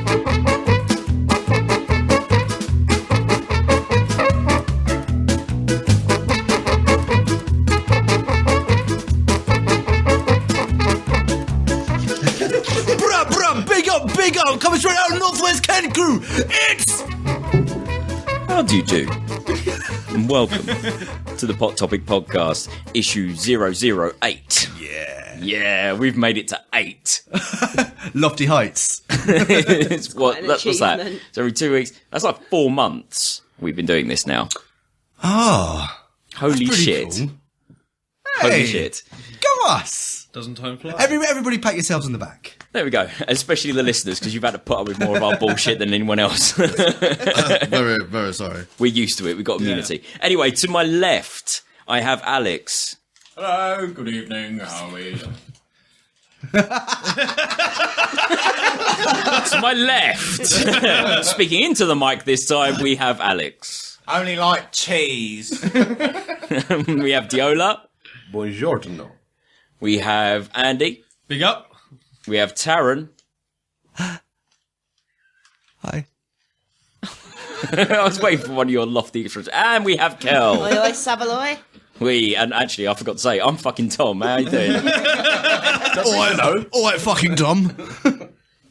Big up, coming straight out of Northwest Kent crew. It's... How do you do? And welcome to the Pot Topic Podcast, issue 008. Yeah, we've made it to 8. Lofty heights. What's that? It's every 2 weeks. That's like 4 months we've been doing this now. Ah. Holy shit. Cool. Holy Hey, shit. Go us. Doesn't time fly? Everybody pat yourselves on the back. There we go. Especially the listeners, because you've had to put up with more of our bullshit than anyone else. Very, very sorry. We're used to it. We've got immunity. Yeah. Anyway, to my left, I have Alex. Hello, good evening, how are we? To my left, speaking into the mic this time, we have Alex. I only like cheese. We have Diola. Buongiorno. We have Andy. Big up. We have Taryn. Hi. I was waiting for one of your lofty expressions. And we have Kel. Oi, oi, Savaloy. And actually, I forgot to say, I'm fucking Tom. How you doing? All right, fucking Tom.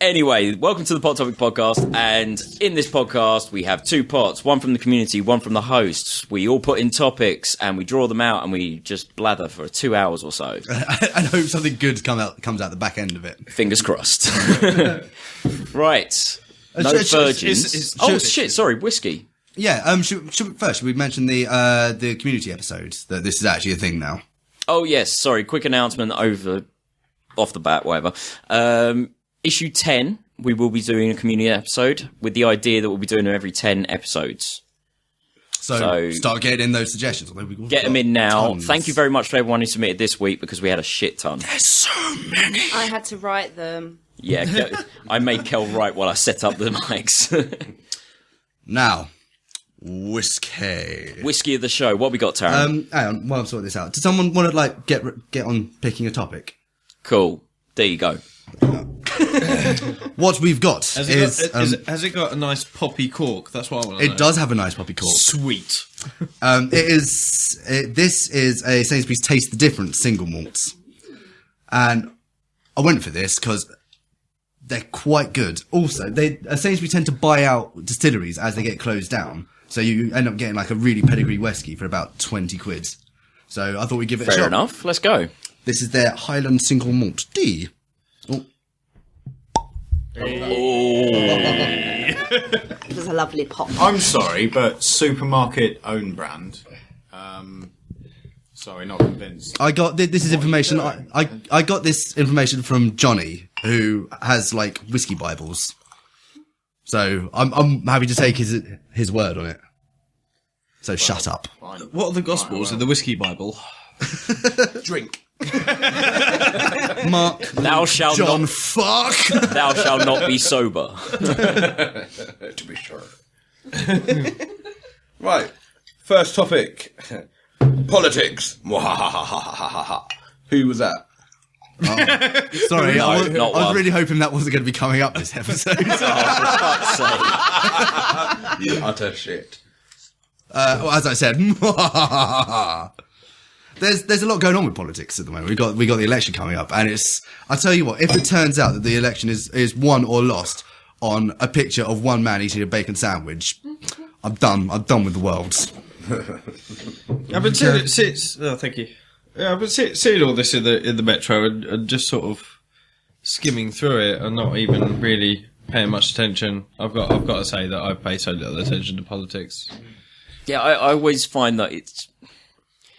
Anyway, welcome to the Pot Topic Podcast, and in this podcast we have 2 pots, one from the community, one from the hosts. We all put in topics and we draw them out and we just blather for 2 hours or so. I hope something good comes out the back end of it. Fingers crossed. Right. No virgins. Shit, sorry, whiskey. Yeah, should we mention the community episode, that this is actually a thing now? Oh yes, sorry, quick announcement off the bat, whatever. Issue 10, we will be doing a community episode with the idea that we'll be doing them every 10 episodes. So start getting in those suggestions. Get them in now. Tons. Thank you very much for everyone who submitted this week because we had a shit ton. There's so many. I had to write them. Yeah, I made Kel write while I set up the mics. Now, whiskey. Whiskey of the show. What we got, Taryn? Hang on, while I'm sorting this out. Does someone want to get on picking a topic? Cool. There you go. What we've got has it got a nice poppy cork? That's what I want to know. It does have a nice poppy cork. Sweet. This is a Sainsbury's Taste the Difference single malt, and I went for this because they're quite good. Also, Sainsbury's tend to buy out distilleries as they get closed down, so you end up getting like a really pedigree whiskey for about 20 quid. So I thought we'd give it a shot. Fair enough. Let's go. This is their Highland Single Malt D. Oh. It was a lovely pop. I'm sorry, but supermarket own brand. Sorry, not convinced. I got this is information. I got this information from Johnny, who has like whiskey Bibles. So I'm happy to take his word on it. So shut up. Fine. What are the Gospels in the Whiskey Bible? Drink. Mark, Thou shalt John, not. fuck. Thou shalt not be sober. To be sure. Right. First topic. Politics. Who was that? Sorry, I not was one. really hoping that wasn't going to be coming up this episode. Oh, for fuck's sake. You utter shit. Well, as I said, there's a lot going on with politics at the moment. We got the election coming up, and I tell you what, if it turns out that the election is won or lost on a picture of one man eating a bacon sandwich, I'm done. I'm done with the world. I've been thank you. Yeah, I've been seeing all this in the metro and just sort of skimming through it and not even really paying much attention. I've got to say that I pay so little attention to politics. Yeah, I always find that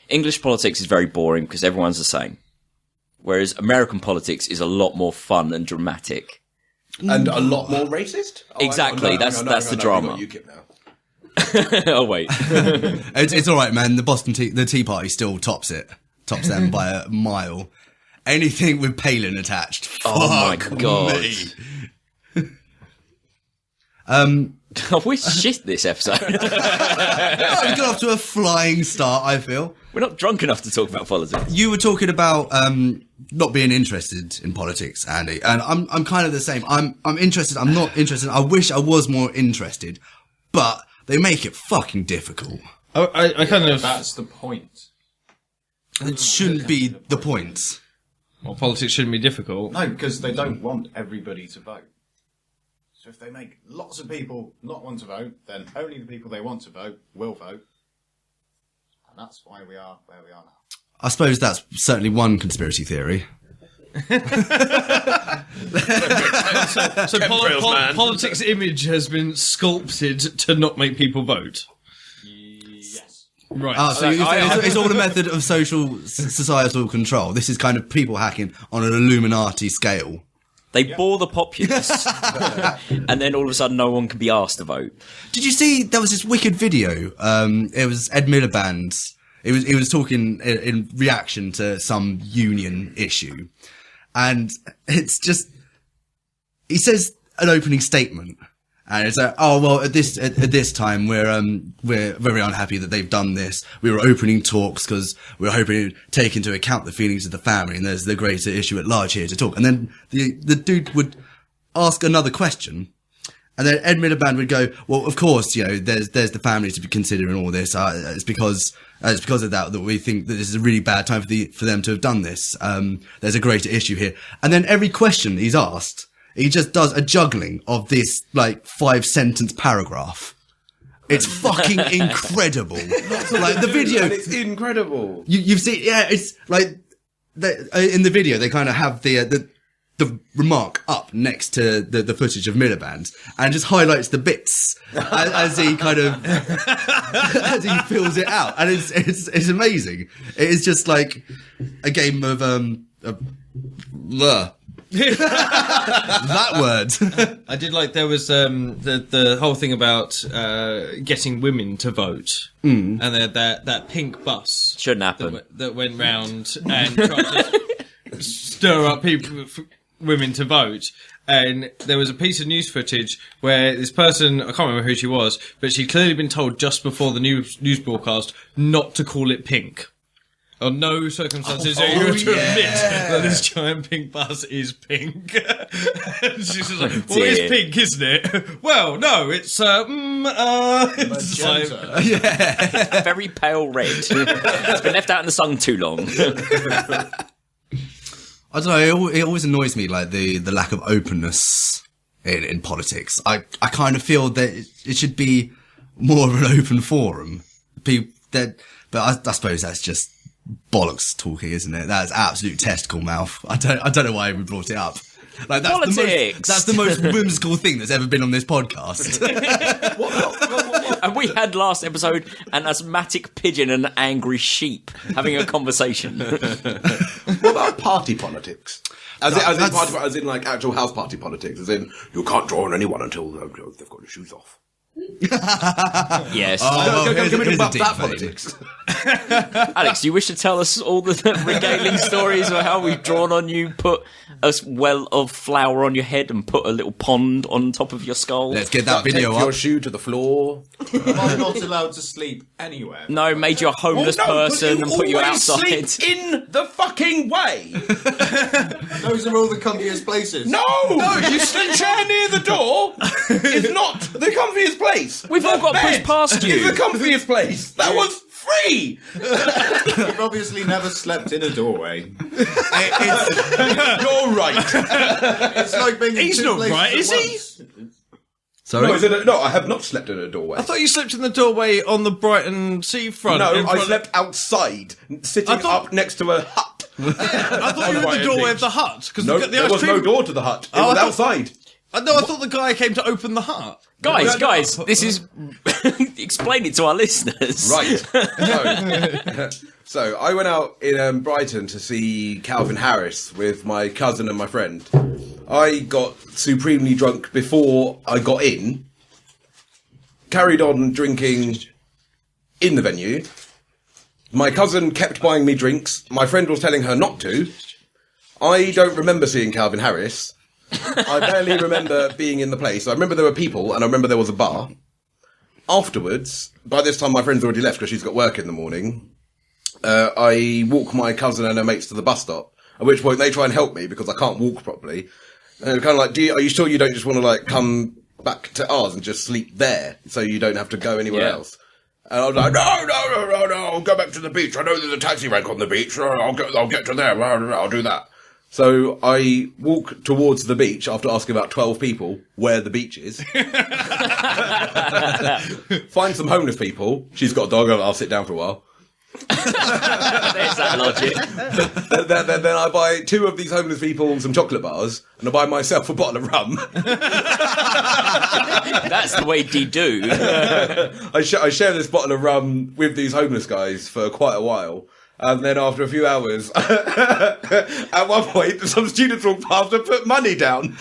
English politics is very boring because everyone's the same. Whereas American politics is a lot more fun and dramatic. And a lot more racist? Exactly, that's the drama. We've got UKIP now. Oh, wait. It's all right, man. The Tea Party still tops them by a mile. Anything with Palin attached. Oh, my fuck God. me. We're shit this episode. We got off to a flying start, I feel. We're not drunk enough to talk about politics. You were talking about not being interested in politics, Andy, and I'm kind of the same. I'm interested. I'm not interested. I wish I was more interested, but they make it fucking difficult. I kind of... That's the point. It shouldn't be the point. Well, politics shouldn't be difficult. No, because they don't want everybody to vote. So if they make lots of people not want to vote, then only the people they want to vote will vote. And that's why we are where we are now. I suppose that's certainly one conspiracy theory. So politics' image has been sculpted to not make people vote. Yes. Right. Oh, so it's all a method of societal control. This is kind of people hacking on an Illuminati scale. They bore the populace, and then all of a sudden no one can be asked to vote. Did you see there was this wicked video? It was Ed Miliband's. He was talking in reaction to some union issue, and it's just he says an opening statement, and it's like, oh well, at this time we're very unhappy that they've done this. We were opening talks because we were hoping to take into account the feelings of the family, and there's the greater issue at large here to talk. And then the dude would ask another question. And then Ed Miliband would go, well, of course, there's the family to be considering all this. It's because of that we think that this is a really bad time for them to have done this. There's a greater issue here. And then every question he's asked, he just does a juggling of this, 5-sentence paragraph. It's fucking incredible. The video. And it's incredible. You've seen, yeah, it's like, in the video, they kind of have the remark up next to the footage of Miliband and just highlights the bits as he kind of as he fills it out, and it's amazing. It is just like a game of that word. I did like there was the whole thing about getting women to vote, and that pink bus Shouldn't happen. that went round and tried to stir up women to vote. And there was a piece of news footage where this person, I can't remember who she was, but she'd clearly been told just before the news broadcast not to call it pink. On no circumstances are you to admit that this giant pink bus is pink. And she's just like, well, it's pink, isn't it? Well, no, it's it's like, Very pale red. It's been left out in the sun too long. I don't know. It always annoys me, the lack of openness in politics. I kind of feel that it should be more of an open forum. But I suppose that's just bollocks talking, isn't it? That's absolute testicle mouth. I don't know why we brought it up. That's the most whimsical thing that's ever been on this podcast. And we had last episode an asthmatic pigeon and an angry sheep having a conversation. What about party politics? As in like actual house party politics, as in you can't draw on anyone until they've got their shoes off. Yes. Can we talk about deep that vein. politics? Alex, do you wish to tell us all the regaling stories of how we've drawn on you, put a well of flour on your head and put a little pond on top of your skull? Let's get that video Take your up. shoe to the floor. Am I not allowed to sleep anywhere? No, made you a homeless person and put you outside. Sleep in the fucking way. Those are all the comfiest places. No, you sleep chair near the door is not the comfiest place. We've all got pushed past you. It's the comfiest place. That was free. You've obviously never slept in a doorway. You're right. It's like being in He's two not places right, at is he? once. Sorry? No, I have not slept in a doorway. I thought you slept in the doorway on the Brighton seafront. No, in I front- slept outside, sitting up next to a hut. I thought you were in the doorway of the hut because No, the there ice was cream. no door to the hut. It Oh, was I thought- outside. No, I thought the guy came to open the hut. Guys, this is... Explain it to our listeners. Right. So I went out in Brighton to see Calvin Harris with my cousin and my friend. I got supremely drunk before I got in. Carried on drinking in the venue. My cousin kept buying me drinks. My friend was telling her not to. I don't remember seeing Calvin Harris. I barely remember being in the place. I remember there were people, and I remember there was a bar. Afterwards, by this time my friend's already left because she's got work in the morning, I walk my cousin and her mates to the bus stop, at which point they try and help me because I can't walk properly. And they're kind of like, are you sure you don't just want to like come back to ours and just sleep there so you don't have to go anywhere else? And I was like, no, go back to the beach. I know there's a taxi rank on the beach. I'll get to there. I'll do that. So I walk towards the beach after asking about 12 people where the beach is. Find some homeless people. She's got a dog. I'll sit down for a while. There's that logic. Then I buy 2 of these homeless people some chocolate bars, and I buy myself a bottle of rum. That's the way they do. I share this bottle of rum with these homeless guys for quite a while. And then after a few hours, at one point, some students walked past and put money down.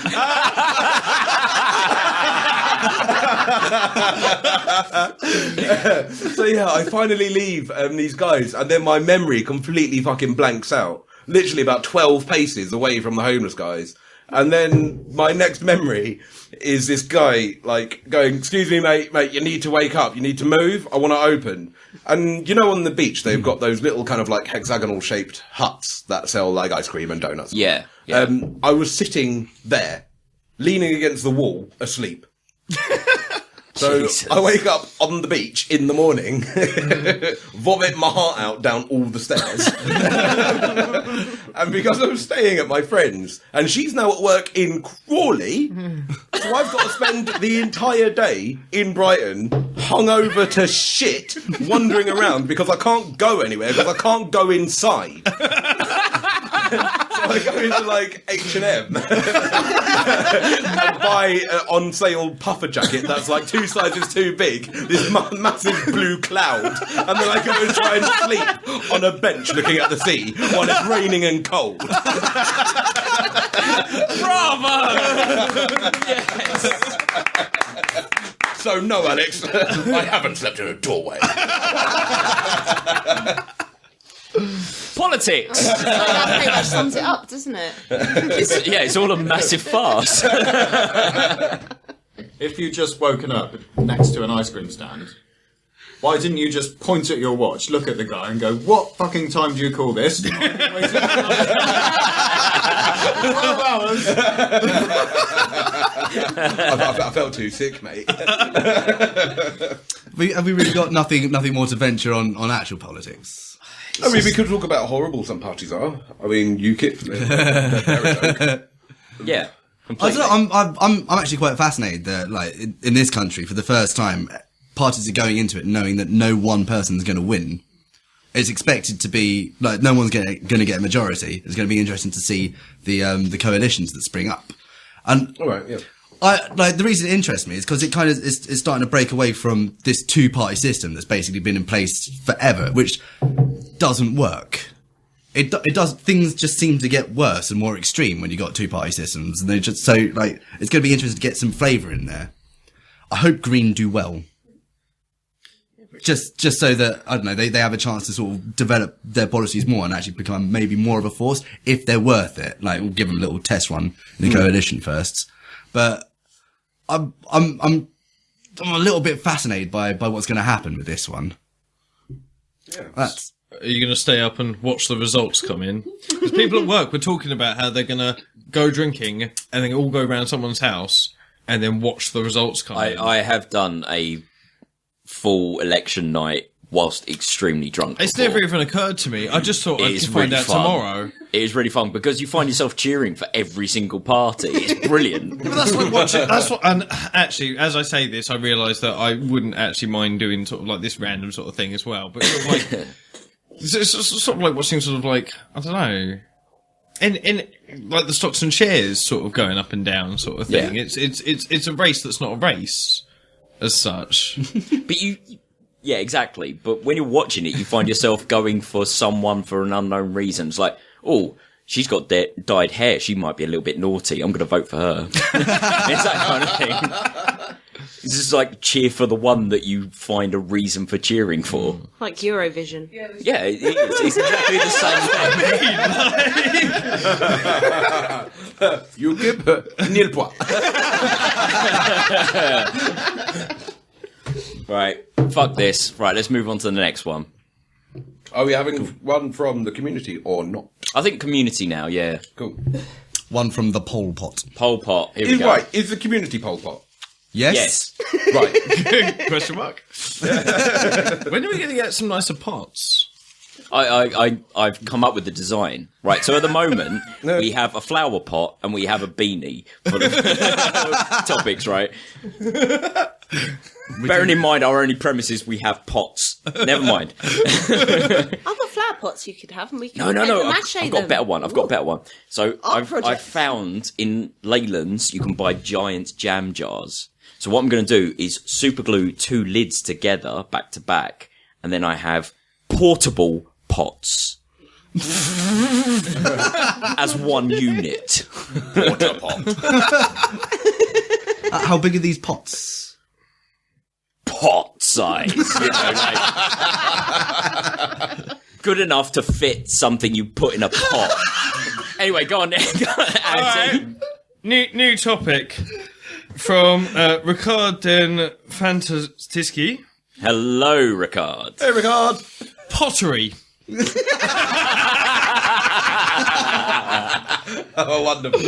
So yeah, I finally leave these guys, and then my memory completely fucking blanks out. Literally about 12 paces away from the homeless guys. And then my next memory is this guy, like, going, excuse me, mate, you need to wake up. You need to move. I want to open. And, you know, on the beach, they've got those little kind of, like, hexagonal-shaped huts that sell, like, ice cream and donuts. Yeah. I was sitting there, leaning against the wall, asleep. So Jesus. I wake up on the beach in the morning, vomit my heart out down all the stairs. And because I'm staying at my friend's, and she's now at work in Crawley, so I've got to spend the entire day in Brighton, hungover to shit, wandering around because I can't go anywhere, because I can't go inside. So I go into like H&M and buy an on sale puffer jacket that's like 2 sizes too big, this massive blue cloud, and then I go and try and sleep on a bench looking at the sea while it's raining and cold. Bravo! Yes. So no, Alex, I haven't slept in a doorway. Politics! That pretty much sums it up, doesn't it? It's all a massive farce. If you just woken up next to an ice cream stand, why didn't you just point at your watch, look at the guy, and go, "What fucking time do you call this?" 12 hours. I felt too sick, mate. Have we really got nothing more to venture on actual politics? I mean, we could talk about how horrible some parties are. I mean, UKIP. Yeah. I Completely. don't know, I'm actually quite fascinated that, like, in this country, for the first time, parties are going into it knowing that no one person's going to win. It's expected to be, like, no one's going to get a majority. It's going to be interesting to see the coalitions that spring up. And All right, yeah. the reason it interests me is because it kind of is starting to break away from this 2-party system that's basically been in place forever, which doesn't work. It does. Things just seem to get worse and more extreme when you got 2-party systems, and they just it's going to be interesting to get some flavour in there. I hope Green do well, just so that, I don't know, they have a chance to sort of develop their policies more and actually become maybe more of a force if they're worth it. Like, we'll give them a little test run in the coalition first, but I'm a little bit fascinated by what's going to happen with this one. Yeah. Are you going to stay up and watch the results come in? Because people at work were talking about how they're going to go drinking and then all go around someone's house and then watch the results come in. I have done a full election night whilst extremely drunk. It's before. never even occurred to me. I just thought I It is could find really out fun. tomorrow. It is really fun because you find yourself cheering for every single party. It's brilliant. But that's like watching. That's what. And actually, as I say this, I realise that I wouldn't actually mind doing sort of like this random sort of thing as well. But sort of like, it's sort of like watching sort of like, I don't know, in like the stocks and shares sort of going up and down sort of thing. Yeah. It's a race that's not a race as such. But yeah, exactly. But when you're watching it, you find yourself going for someone for an unknown reason. It's like, oh, she's got dyed hair. She might be a little bit naughty. I'm going to vote for her. It's that kind of thing. This is like cheer for the one that you find a reason for cheering for. Like Eurovision. Yeah, it is. It's exactly the same thing. You give nil point. Right, fuck this. Right, let's move on to the next one. Are we having one from the community or not? I think community now, yeah. Cool. One from the Pol Pot. Pol Pot, here we go. Right, is the community Pol Pot? Yes. Yes. Right. Question mark. When are we going to get some nicer pots? I've come up with the design. Right, so at the moment, we have a flower pot and we have a beanie for the topics, right? Bearing in mind our only premise is we have pots. Never mind. I've got flower pots you could have, and we can No. mache I've got a better one. I've got a better one. So I've project. found in Leyland's you can buy giant jam jars. So what I'm going to do is super glue 2 lids together, back to back, and then I have portable pots. As one unit. Water pot. How big are these pots? Pot size. Good enough to fit something you put in a pot. Anyway, go on, Andy. Right. New topic from Rickard Dan Tiki. Hello, Rickard. Hey, Rickard. Pottery. Oh, wonderful.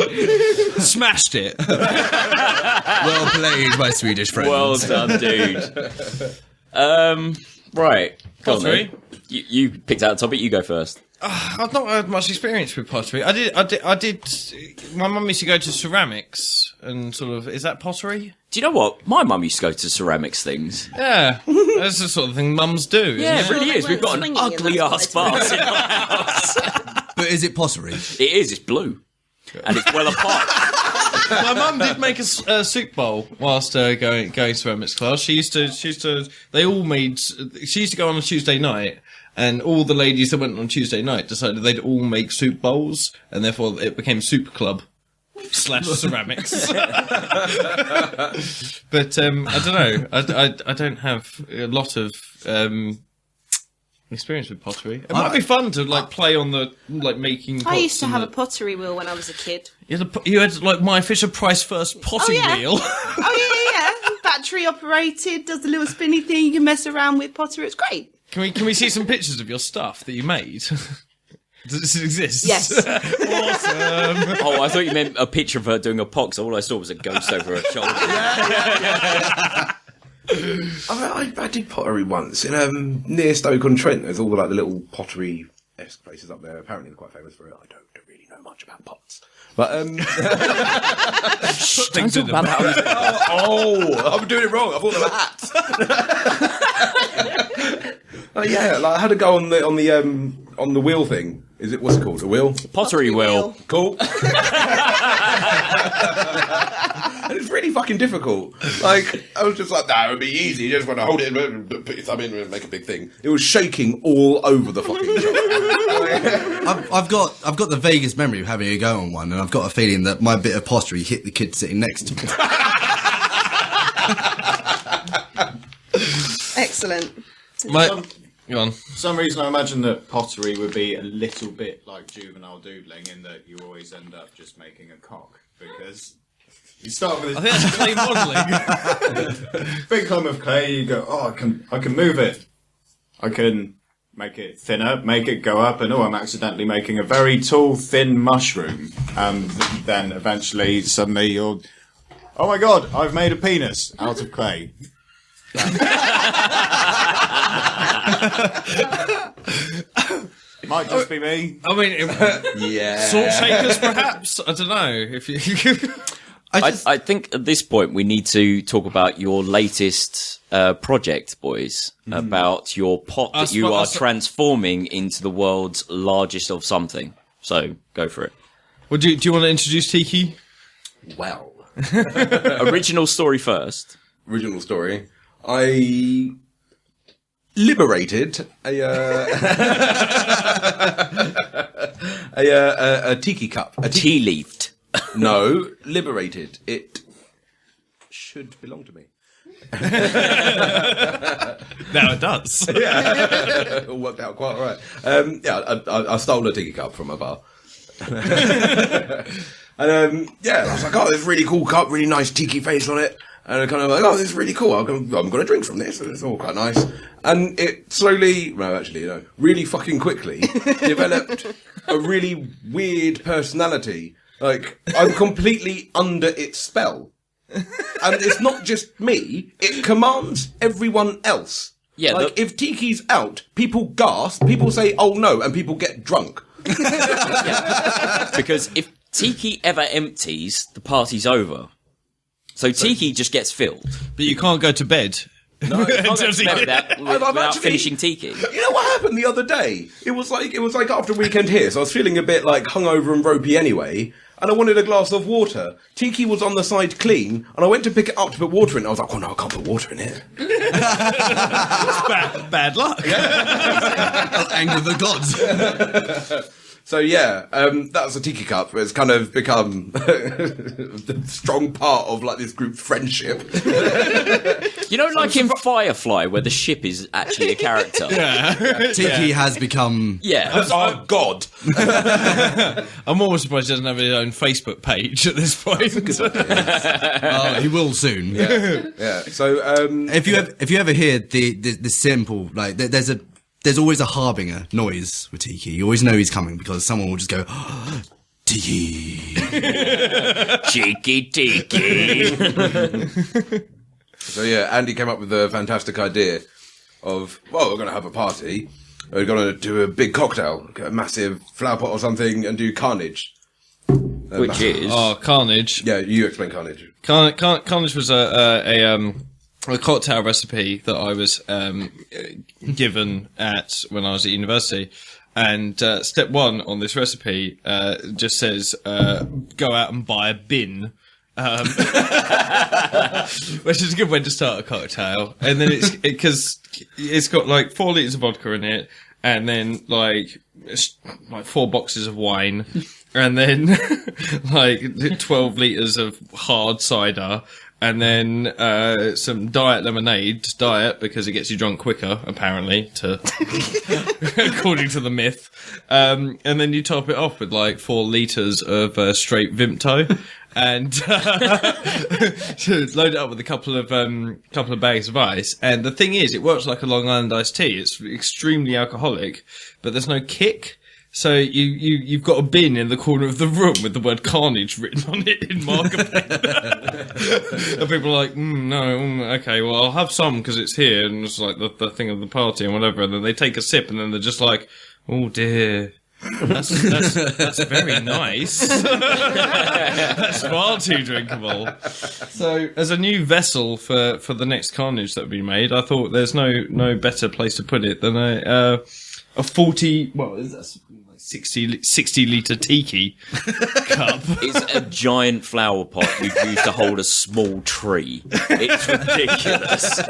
Smashed it. Well played, my Swedish friends. Well done, dude. Right. Go on, Pottery. then. You picked out a topic. You go first. I've not had much experience with pottery. I did. My mum used to go to ceramics and sort of. Is that pottery? Do you know what? My mum used to go to ceramics things. Yeah, that's the sort of thing mums do. Yeah, it isn't really they is. We've got an weren't swinging and ugly that's ass what vase in our house. But is it pottery? It is. It's blue. And it's well apart. My mum did make a soup bowl whilst going ceramics class. She used to. They all made. She used to go on a Tuesday night, and all the ladies that went on Tuesday night decided they'd all make soup bowls, and therefore it became Soup Club / ceramics. But I don't know. I don't have a lot of experience with pottery. It might be fun to play on the making. I used to pots have a and pottery wheel when I was a kid. you had like my Fisher Price first potting yeah. wheel. Oh yeah. Battery operated, does the little spinny thing. You can mess around with pottery. It's great. Can we see some pictures of your stuff that you made? Does this exist? Yes. Awesome. Oh, I thought you meant a picture of her doing a pot. 'Cause all I saw was a ghost over her shoulder. I did pottery once in near Stoke-on-Trent. There's all the little pottery-esque places up there. Apparently, they're quite famous for it. I don't really know much about pots, but Things in them. I'm doing it wrong. I thought they were hats. Yeah, I had to go on the wheel thing. What's it called? A wheel? Pottery wheel. Cool. And it's really fucking difficult. I was just like, that would be easy. You just want to hold it and put your thumb in and make a big thing. It was shaking all over the fucking shop. I've got the vaguest memory of having a go on one, and I've got a feeling that my bit of pottery hit the kid sitting next to me. Excellent. Go on. For some reason, I imagine that pottery would be a little bit like juvenile doodling in that you always end up just making a cock because you start with I think that's clay modelling. big clump of clay. You go, oh, I can move it. I can make it thinner, make it go up, and I'm accidentally making a very tall, thin mushroom. And then eventually, suddenly, you're, oh my god, I've made a penis out of clay. Might just be me. I mean, Yeah. salt shakers, perhaps. I don't know if you. I think at this point we need to talk about your latest project, boys. About your pot that you are transforming into the world's largest of something. So, go for it. Well, do you want to introduce Tiki? Well. Original story first. Original story. I liberated a tiki cup. A tiki. Tea-leafed. No, liberated. It should belong to me. Now it does. It all worked out quite all right. I stole a Tiki cup from a bar. And I was like, oh, this really cool cup, really nice tiki face on it. And I kind of like, oh, this is really cool. I'm going to drink from this. It's all quite nice. And it slowly, really fucking quickly developed a really weird personality. Like, I'm completely under its spell. And it's not just me, it commands everyone else. Yeah, like, if Tiki's out, people gasp, people say, oh no, and people get drunk. Because if Tiki ever empties, the party's over. So Tiki just gets filled. But you can't go to bed. No, you can't go to bed without actually, finishing Tiki. You know what happened the other day? It was like after a weekend here, so I was feeling a bit like hungover and ropey anyway, and I wanted a glass of water. Tiki was on the side clean, and I went to pick it up to put water in. I was like, oh no, I can't put water in here. That's bad luck. Anger the gods. So that's a Tiki cup. It's kind of become a strong part of like this group friendship. You know, like in Firefly, where the ship is actually a character. Tiki has become... Yeah. Oh, God. I'm almost surprised he doesn't have his own Facebook page at this point. He will soon. Yeah. So If you ever hear the simple, like, there's always a harbinger noise with Tiki. You always know he's coming because someone will just go, oh, Tiki. Cheeky Tiki. So Andy came up with the fantastic idea of, well, we're going to have a party. We're going to do a big cocktail, get a massive flower pot or something, and do carnage. Which is... Oh, Carnage. Yeah, you explain carnage. Carnage was a cocktail recipe that I was given when I was at university. And step one on this recipe just says, go out and buy a bin. Which is a good way to start a cocktail. And then it's got like 4 litres of vodka in it, and then like 4 boxes of wine, and then like 12 litres of hard cider, and then some diet lemonade, because it gets you drunk quicker, apparently, according to the myth. And then you top it off with like 4 litres of straight Vimto. And load it up with a couple of bags of ice. And the thing is, it works like a Long Island iced tea. It's extremely alcoholic, but there's no kick. So you've got a bin in the corner of the room with the word Carnage written on it in marker pen. And people are like, okay, well, I'll have some because it's here, and it's like the thing of the party and whatever. And then they take a sip, and then they're just like, oh dear. That's very nice. That's far too drinkable. So, as a new vessel for the next Carnage that will be made, I thought there's no better place to put it than a 40. Well, that's 60 litre Tiki cup. It's a giant flower pot you'd use to hold a small tree. It's ridiculous.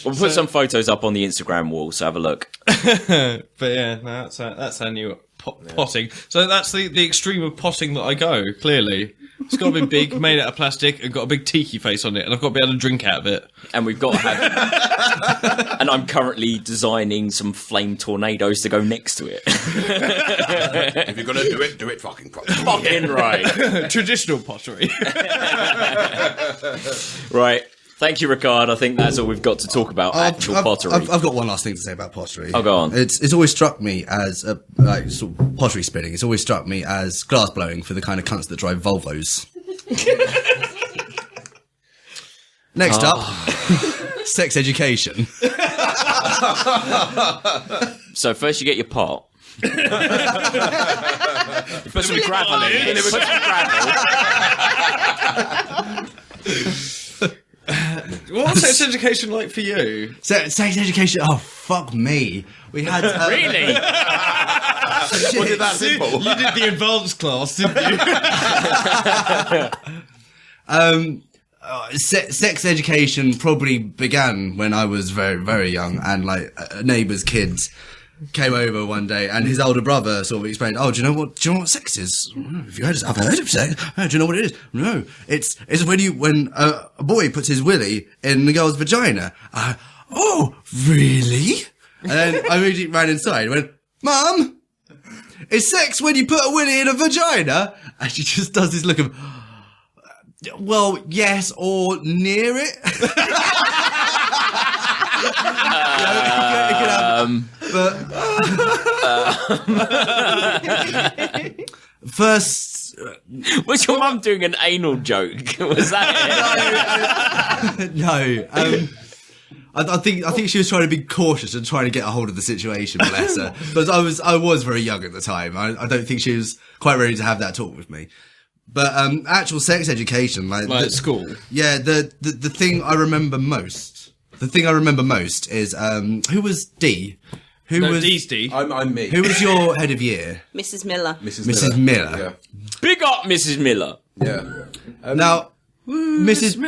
We'll put some photos up on the Instagram wall, so have a look. But yeah, no, that's our new potting. So that's the extreme of potting that I go, clearly. It's got to be big, made out of plastic, and got a big tiki face on it, and I've got to be able to drink out of it. And we've got to have... and I'm currently designing some flame tornadoes to go next to it. If you're going to do it fucking properly. Fucking right. Traditional pottery. Right. Thank you, Rickard. I think that's all we've got to talk about actual pottery. I've got one last thing to say about pottery. Oh, go on. It's always struck me as sort of pottery spinning. It's always struck me as glass blowing for the kind of cunts that drive Volvos. Next up, sex education. So first you get your pot. You put some gravel in it. Put some gravel. What's sex education like for you? Sex education. Oh, fuck me. We had Really? Was it that simple? You did the advanced class, didn't you? Sex education probably began when I was very, very young, and like a neighbour's kids came over one day, and his older brother sort of explained, "Oh, do you know what sex is? Have you heard of? I've heard of sex. Oh, do you know what it is? No, it's when a boy puts his willy in the girl's vagina. Oh, really?" And then I immediately ran inside and went, "Mum, is sex when you put a willy in a vagina?" And she just does this look of, "Well, yes, or near it." First, Was your mum doing an anal joke? Was that it? no. I think she was trying to be cautious and trying to get a hold of the situation, bless her. But I was very young at the time. I don't think she was quite ready to have that talk with me. But actual sex education, like at school. Yeah, the thing I remember most. The thing I remember most is who was D? D's D. I'm me. Who was your head of year? Mrs. Miller. Mrs. Miller. Yeah. Big up, Mrs. Miller. Yeah. Now, Mrs.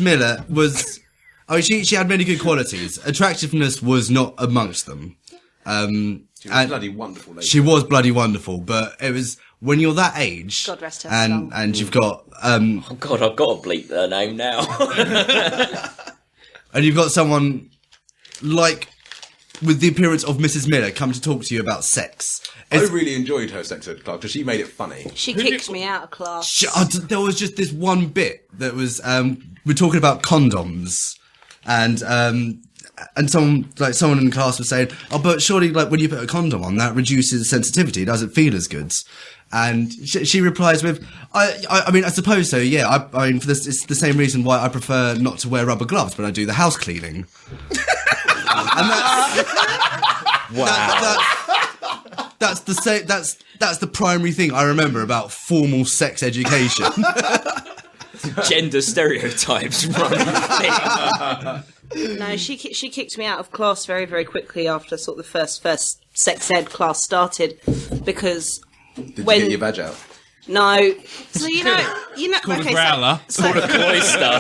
Miller was. Oh, she had many good qualities. Attractiveness was not amongst them. She was bloody wonderful lady. She was bloody wonderful, but it was when you're that age, God rest her and soul. and you've got Oh God, I've got to bleep their name now. and you've got someone like with the appearance of Mrs. Miller come to talk to you about sex. I really enjoyed her sex ed class because she made it funny. She kicked me out of class. There was just this one bit that was we're talking about condoms, and someone in class was saying, "Oh, but surely, like when you put a condom on, that reduces sensitivity. It doesn't feel as good." And she replies with, "I mean, I suppose so. Yeah. I mean, for this, it's the same reason why I prefer not to wear rubber gloves when I do the house cleaning." And that's the same. That's the primary thing I remember about formal sex education. Gender stereotypes running thick. No, she kicked me out of class very, very quickly after sort of the first sex ed class started, because Did when you get your badge out? no, so you know, Called okay, a growler. So Cloister.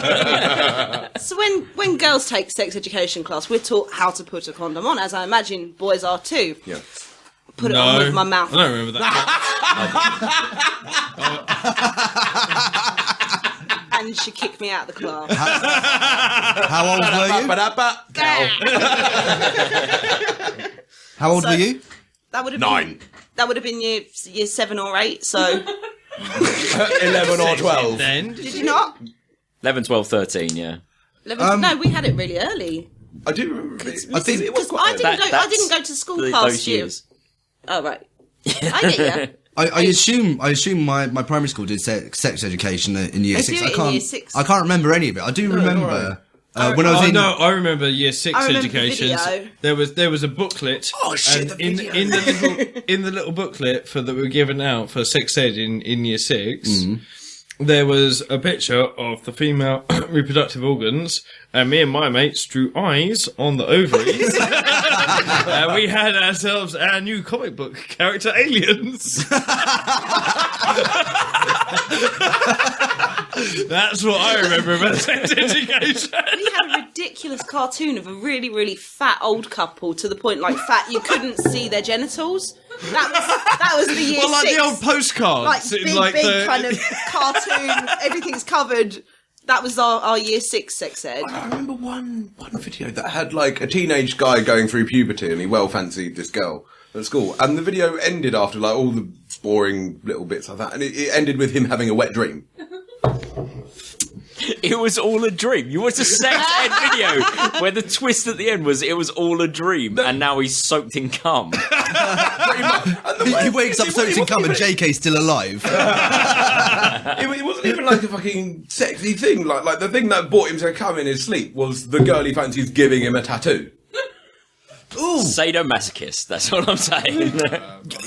so when girls take sex education class, we're taught how to put a condom on, as I imagine boys are too. Yeah. Put it on with my mouth. I don't remember that. And she kicked me out of the class. How old were you? How old were you? That would have 9. been, that would have been year 7 or 8. So 11 or 12. Then did you not? 11, 12, 13, yeah. 11, no, we had it really early. I do remember. I think it was I quite. didn't go to school past those you. years. Oh right. I get you. I assume my primary school did sex education in year They 6. do it in year 6. I can't remember any of it. I do remember when I was in. No, I remember year 6 I remember the education. video. There was a booklet. Oh, shit, and the video. in the little booklet that were given out for sex ed in year 6. There was a picture of the female reproductive organs, and me and my mates drew eyes on the ovaries. And we had ourselves our new comic book character, aliens. That's what I remember about sex education. We had a ridiculous cartoon of a really, really fat old couple, to the point like fat you couldn't see their genitals. That was the year Well, like 6. the old postcards. like in, big, like, big the- kind of cartoon. Everything's covered. That was our year 6 sex ed. I remember one video that had like a teenage guy going through puberty and he well fancied this girl at school. And the video ended after like all the boring little bits like that. And it ended with him having a wet dream. It was all a dream. You watched a sex ed video where the twist at the end was it was all a dream, and now he's soaked in cum. Pretty much. And He wakes up soaked in cum and JK's still alive. It wasn't even like a fucking sexy thing. Like the thing that brought him to come in his sleep was the girl he fancies giving him a tattoo. Ooh. Sadomasochist, that's all I'm saying.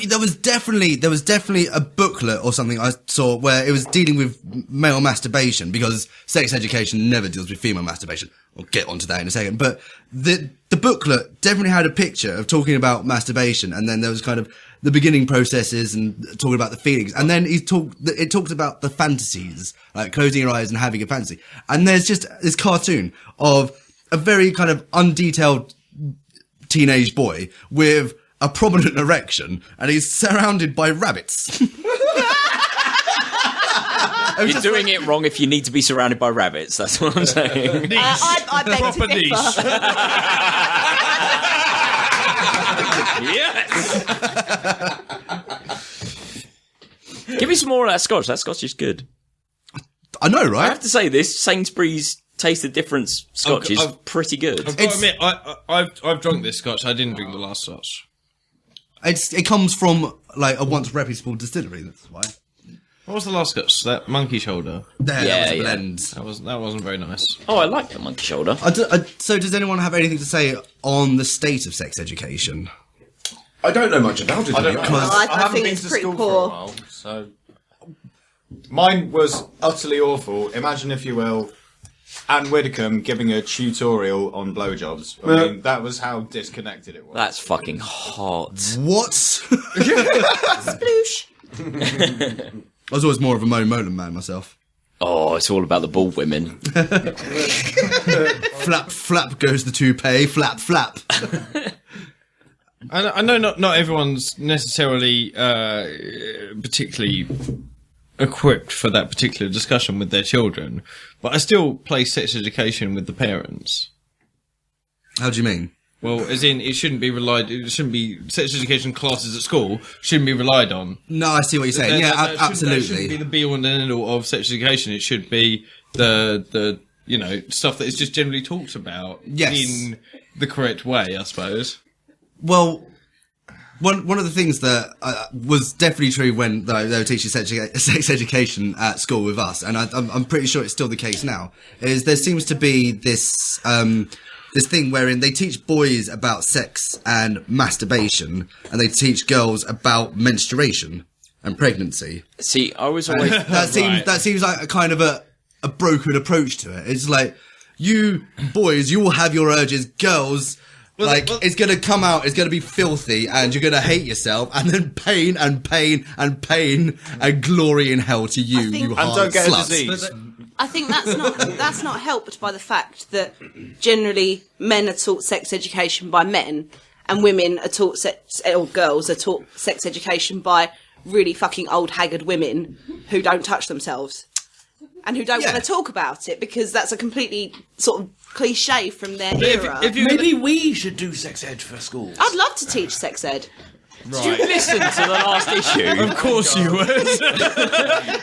There was definitely a booklet or something I saw where it was dealing with male masturbation, because sex education never deals with female masturbation. We'll get onto that in a second. But the booklet definitely had a picture of talking about masturbation, and then there was kind of the beginning processes and talking about the feelings. And then it talked about the fantasies, like closing your eyes and having a fantasy. And there's just this cartoon of a very kind of undetailed teenage boy with a prominent erection, and he's surrounded by rabbits. You're doing it wrong if you need to be surrounded by rabbits. That's what I'm saying. I beg Proper to differ. Yes. Give me some more of that scotch. That scotch is good. I know, I right? have to say, this Sainsbury's Taste the Difference scotch is I've- pretty good. I've got to admit, I've drunk this scotch. I didn't drink the last scotch. It comes from like a once reputable distillery. That's why. What was the last scotch? That monkey shoulder. There, Yeah, that was a yeah. blend. That wasn't very nice. Oh, I like the monkey shoulder. So, does anyone have anything to say on the state of sex education? I don't know much about it. I don't know. Because I haven't think been it's to pretty school poor. for a while, so mine was utterly awful. Imagine, if you will, Anne Widdecombe giving a tutorial on blowjobs. I mean, that was how disconnected it was. That's fucking hot. What? Sploosh. I was always more of a Mo Molan man myself. Oh, it's all about the bald women. Flap, flap goes the toupee. Flap, flap. I know not everyone's necessarily particularly equipped for that particular discussion with their children, but I still place sex education with the parents. How do you mean? Well, as in, it shouldn't be sex education classes at school shouldn't be relied on. No, I see what you're saying. That Yeah, shouldn't be absolutely. the be all and end all of sex education. It should be the stuff that is just generally talked about in the correct way, I suppose. Well, one of the things that was definitely true when they were teaching sex education at school with us, and I'm pretty sure it's still the case now, is there seems to be this this thing wherein they teach boys about sex and masturbation, and they teach girls about menstruation and pregnancy. See, I was always... That seems like a kind of a broken approach to it. It's like, you boys, you will have your urges. Girls, it's going to come out, it's going to be filthy, and you're going to hate yourself, and then pain and pain and pain and glory in hell to you, think- you And hard don't get a sluts. disease. I think that's not helped by the fact that generally men are taught sex education by men, and women are taught girls are taught sex education by really fucking old haggard women who don't touch themselves and who don't want to talk about it because that's a completely sort of cliche from their era. Maybe we should do sex ed for school. I'd love to teach sex ed. Did you listen to the last issue? Of course you would.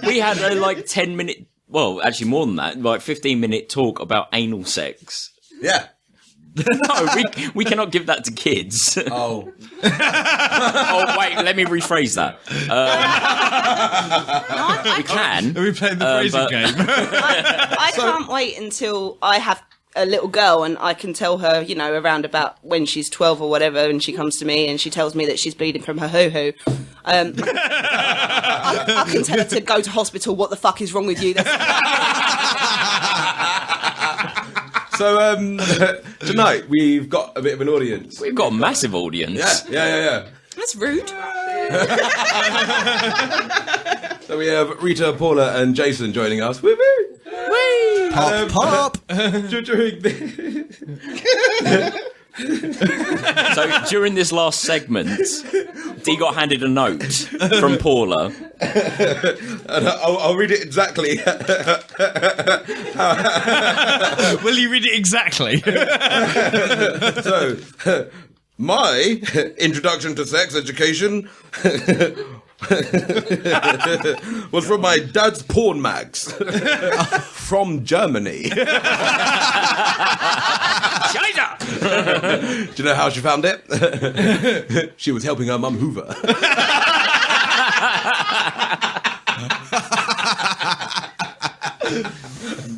We had a 10-minute, well, actually more than that, 15-minute talk about anal sex. Yeah. No, we cannot give that to kids. Oh. Oh, wait, let me rephrase that. We can. We played the phrasing game. I can't wait until I have a little girl and I can tell her, around about when she's 12 or whatever, and she comes to me and she tells me that she's bleeding from her hoo-hoo. I can tell her to go to hospital. What the fuck is wrong with you? So, tonight we've got a bit of an audience. We've got a massive audience. Yeah. That's rude. So we have Rita, Paula, and Jason joining us. Woo woo! Pop, pop. During So during this last segment, Dee got handed a note from Paula. and I'll read it exactly. Will you read it exactly? So, my introduction to sex education was from my dad's porn mags from Germany. China! Do you know how she found it? She was helping her mum hoover.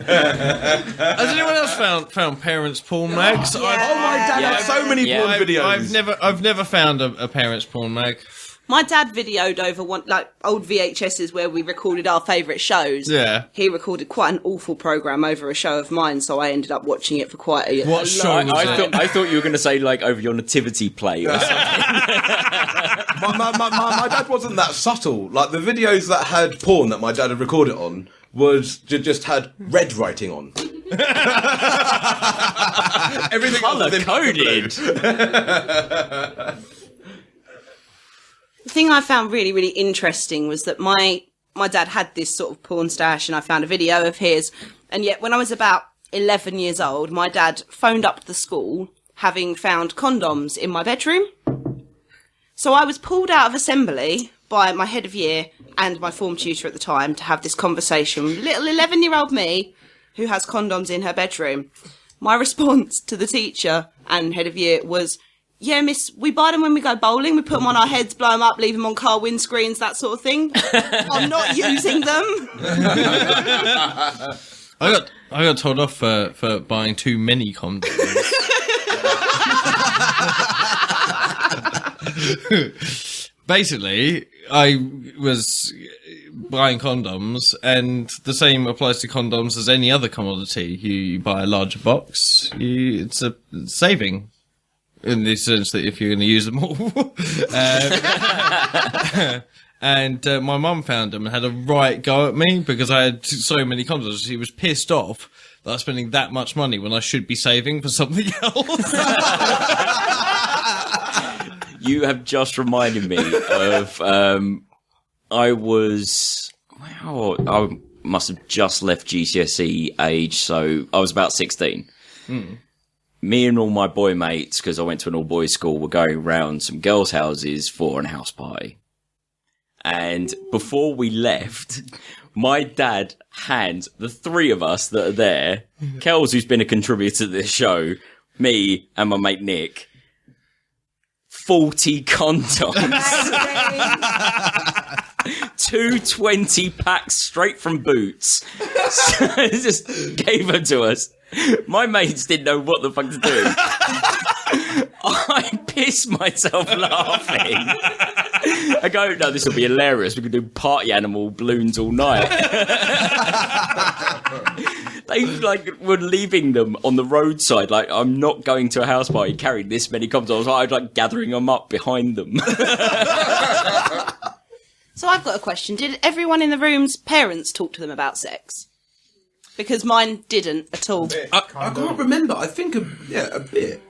Has anyone else found parents' porn mags? Oh, my dad had so many porn videos. I've never found a parents' porn mag. My dad videoed over old VHSs where we recorded our favourite shows. Yeah. He recorded quite an awful programme over a show of mine, so I ended up watching it for quite a... What show was it? I thought you were going to say over your nativity play or something. My dad wasn't that subtle. Like, the videos that had porn that my dad had recorded on just had red writing on. Everything Colour coded. The thing I found really, really interesting was that my dad had this sort of porn stash, and I found a video of his. And yet, when I was about 11 years old, my dad phoned up the school, having found condoms in my bedroom. So I was pulled out of assembly by my head of year and my form tutor at the time to have this conversation with little 11-year-old me who has condoms in her bedroom. My response to the teacher and head of year was, yeah, miss, we buy them when we go bowling. We put them on our heads, blow them up, leave them on car windscreens, that sort of thing. I'm not using them. I got told off for buying too many condoms. Basically, I was buying condoms, and the same applies to condoms as any other commodity. You buy a larger box, it's a saving. In the sense that if you're going to use them all. And my mum found them and had a right go at me because I had so many condoms. She was pissed off that I was spending that much money when I should be saving for something else. You have just reminded me of, I must have just left GCSE age, so I was about 16. Me and all my boy mates, because I went to an all-boys school, were going round some girls' houses for an house party. And before we left, my dad hands the three of us that are there, Kels, who's been a contributor to this show, me and my mate Nick, 40 condoms. 220 packs straight from Boots. So just gave them to us. My mates didn't know what the fuck to do. I pissed myself laughing. I go, no, this will be hilarious. We could do party animal balloons all night. They were leaving them on the roadside. Like, I'm not going to a house party carrying this many condoms. I was gathering them up behind them. So I've got a question. Did everyone in the room's parents talk to them about sex? Because mine didn't at all. I can't remember. I think a bit.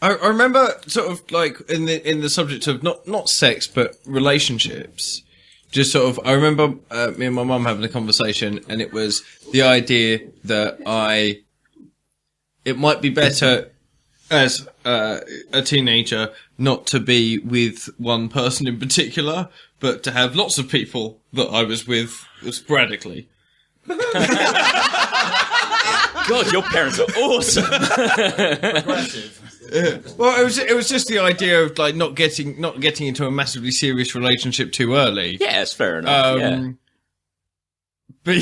I remember sort of in the subject of not sex but relationships. Just sort of, I remember me and my mum having a conversation, and it was the idea that it might be better as a teenager not to be with one person in particular, but to have lots of people that I was with sporadically. God, your parents are awesome. Well, it was just the idea of not getting into a massively serious relationship too early. Yeah, it's fair enough. But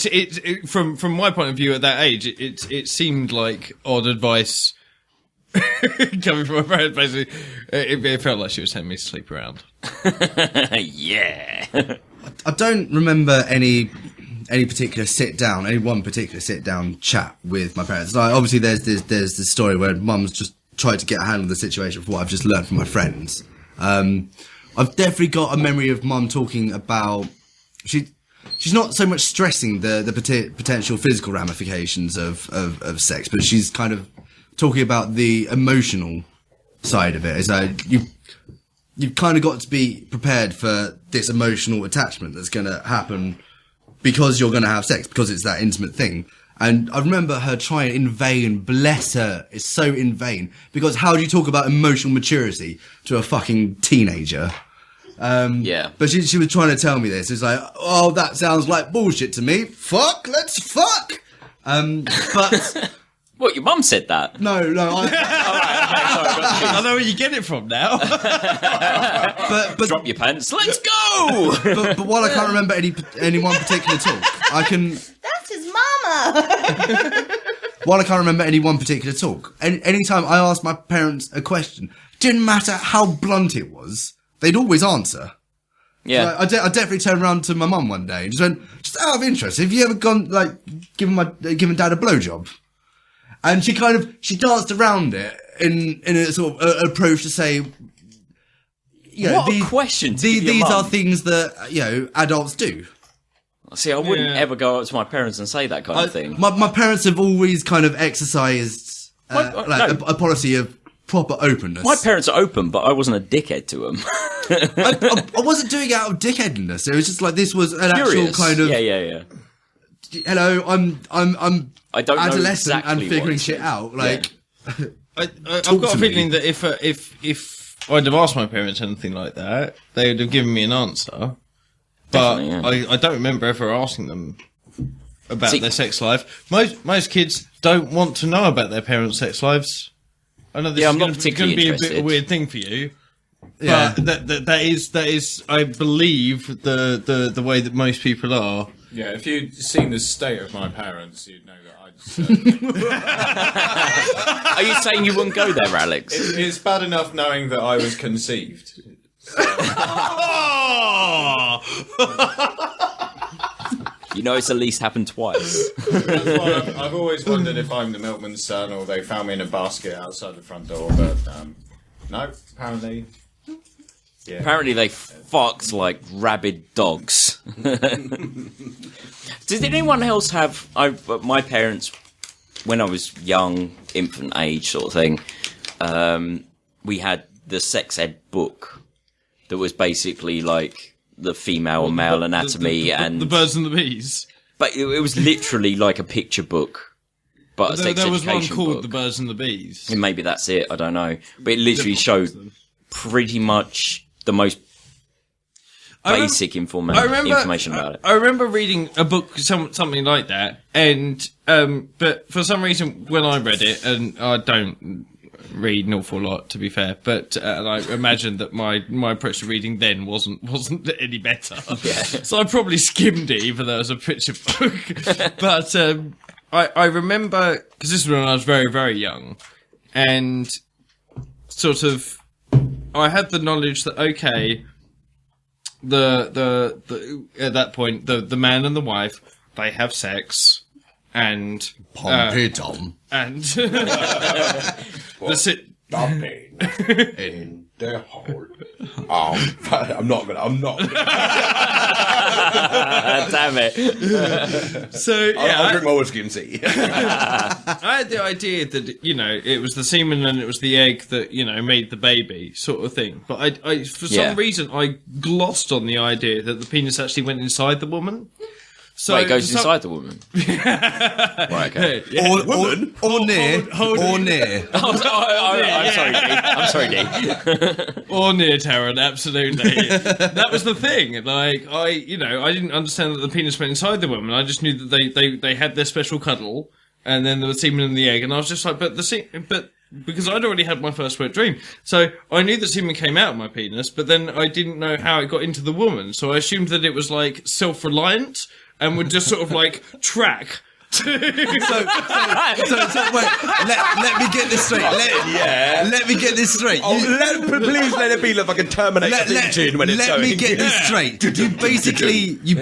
it from my point of view at that age, it seemed like odd advice coming from my parents. Basically, it felt like she was telling me to sleep around. Yeah. I don't remember any particular one particular sit down chat with my parents. Like, obviously, there's this story where mum's just tried to get a handle of the situation from what I've just learned from my friends. I've definitely got a memory of mum talking about she's not so much stressing the potential physical ramifications of sex, but she's kind of talking about the emotional side of it. It's like you've kind of got to be prepared for this emotional attachment that's going to happen because you're going to have sex, because it's that intimate thing. And I remember her trying in vain, bless her, it's so in vain, because how do you talk about emotional maturity to a fucking teenager? Yeah. But she was trying to tell me this. It's like, oh, that sounds like bullshit to me. Fuck, let's fuck. But... What, your mum said that? No. I know where you get it from now. but Drop your pants, let's go! but while I can't remember any one particular talk, I can... That's his mama! While I can't remember any one particular talk, anytime I asked my parents a question, didn't matter how blunt it was, they'd always answer. Yeah. So I definitely turned around to my mum one day and just went, just out of interest, have you ever gone, given dad a blowjob? And she danced around it in a sort of approach to say, what a question to give your these mum. are things that, adults do. See, I wouldn't ever go up to my parents and say that kind of thing. My parents have always kind of exercised a policy of proper openness. My parents are open, but I wasn't a dickhead to them. I wasn't doing it out of dickheadness. It was just like this was an Curious. actual kind of Yeah. hello. I'm I don't know adolescent exactly and what figuring it shit is. out. Like I've got a feeling that if I'd have asked my parents anything like that, they would have given me an answer. But Definitely, I don't remember ever asking them about their sex life. Most kids don't want to know about their parents' sex lives. I know this I'm not is particularly going to be a bit interested. of a weird thing for you. Yeah. But that is I believe the way that most people are. Yeah, if you'd seen the state of my parents, you'd know that Are you saying you wouldn't go there, Alex? it's bad enough knowing that I was conceived. You know it's at least happened twice. That's why I've always wondered if I'm the milkman's son or they found me in a basket outside the front door, but no, apparently. Yeah. Apparently they fucked like rabid dogs. Did anyone else have... my parents, when I was young, infant age sort of thing, we had the sex ed book that was basically like the female and male anatomy and... The birds and the bees. But it was literally like a picture book, but a sex There was one education called book. The Birds and the Bees. And maybe that's it, I don't know. But it literally showed pretty much the most basic information about it. I remember reading a book, something like that, and but for some reason, when I read it, and I don't read an awful lot, to be fair, but and I imagine that my approach to reading then wasn't any better. Yeah. So I probably skimmed it, even though it was a picture book. But I remember, because this was when I was very, very young, and sort of I had the knowledge that okay. The at that point the man and the wife, they have sex and Tom and the sit Dumping in the hole. I'm not gonna. Damn it. so yeah I'll drink my whiskey and see. I had the idea that it was the semen and it was the egg that made the baby sort of thing, but I for some reason I glossed on the idea that the penis actually went inside the woman. So it goes inside the woman. Right, okay. or near. I'm sorry, D. Or near Taryn, absolutely. That was the thing. Like I didn't understand that the penis went inside the woman. I just knew that they had their special cuddle, and then there was semen in the egg, and I was just like, but because I'd already had my first wet dream, so I knew that semen came out of my penis, but then I didn't know how it got into the woman, so I assumed that it was like self-reliant and would just sort of like track. So wait, let me get this straight. Let me get this straight. Please let it be like a Terminator theme tune when it's Let me going. get this straight. You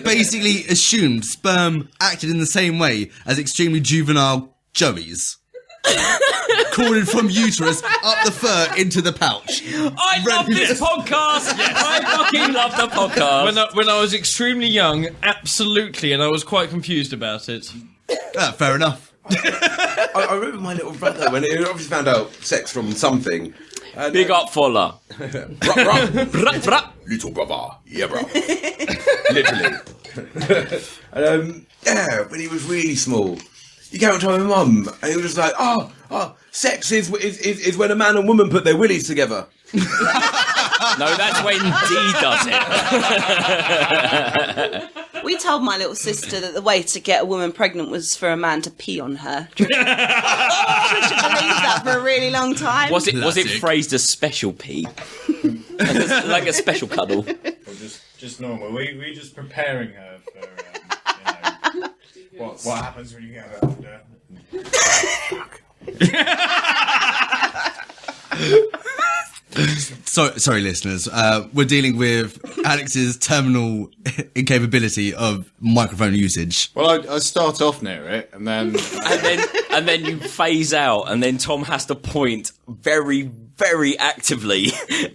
basically assumed sperm acted in the same way as extremely juvenile joeys. Crawling from uterus up the fur into the pouch. I love this podcast. I fucking love the podcast. When I was extremely young, absolutely, and I was quite confused about it. Fair enough. I remember my little brother when he obviously found out sex from something. And, Big up, Folla. Little brother, yeah, bro. Literally. And, when he was really small, he came up to my mum, and he was just like, "Oh, sex is when a man and woman put their willies together." No, that's when D does it. We told my little sister that the way to get a woman pregnant was for a man to pee on her. She should believe that for a really long time. Was it phrased as special pee? like a special cuddle? Or just normal. We just preparing her for what happens when you get older. Sorry, listeners. We're dealing with Alex's terminal incapability of microphone usage. Well, I start off near it, and then and then you phase out, and then Tom has to point very, very actively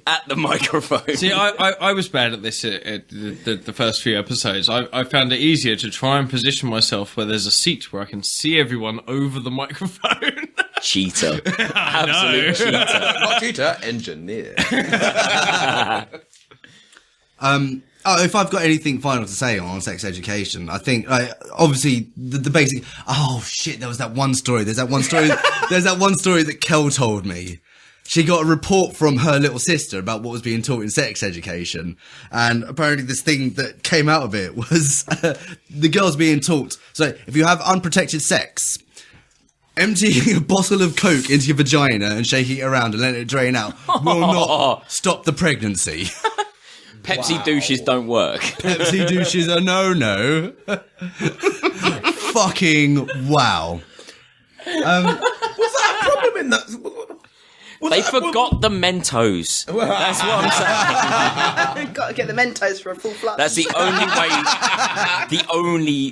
at the microphone. See, I was bad at this at the first few episodes. I found it easier to try and position myself where there's a seat where I can see everyone over the microphone. Cheater. Absolute cheater. Not cheater, engineer. If I've got anything final to say on sex education, I think, obviously, the basic. Oh shit! There was that one story. There's that one story. There's that one story that Kel told me. She got a report from her little sister about what was being taught in sex education, and apparently this thing that came out of it was the girls being taught. So if you have unprotected sex, emptying a bottle of Coke into your vagina and shaking it around and letting it drain out will not stop the pregnancy. Pepsi douches don't work. Pepsi douches are no. Fucking wow. Was that a problem in that? They forgot the Mentos. That's what I'm saying. Got to get the Mentos for a full flush. That's the only way. The only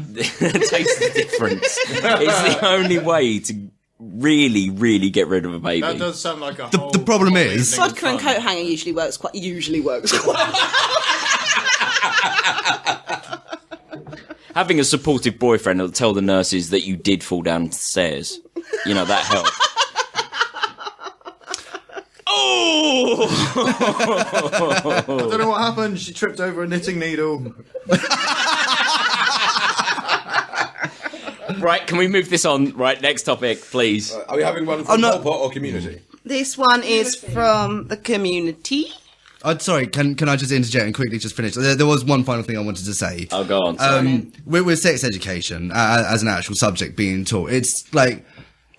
taste difference. It's the only way to really get rid of a baby. That does sound like a The problem is Vodka and coat hanger usually works quite. Having a supportive boyfriend that'll tell the nurses that you did fall downstairs. You know, that helped. Oh! I don't know what happened. She tripped over a knitting needle. Right, can we move this on? Right, next topic, please. Are we having one from Pop or community? This one is from the community. sorry, can I just interject and quickly just finish? There was one final thing I wanted to say. Oh, go on. Sorry. With sex education as an actual subject being taught, it's like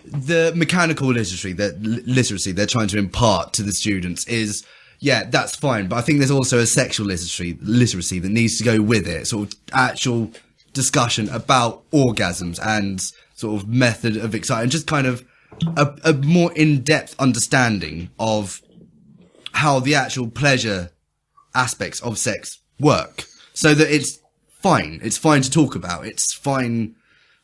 the mechanical literacy they're trying to impart to the students is, yeah, that's fine. But I think there's also a sexual literacy that needs to go with it. Sort of actual discussion about orgasms and sort of method of excitement, just kind of a more in-depth understanding of how the actual pleasure aspects of sex work, so that it's fine to talk about, it's fine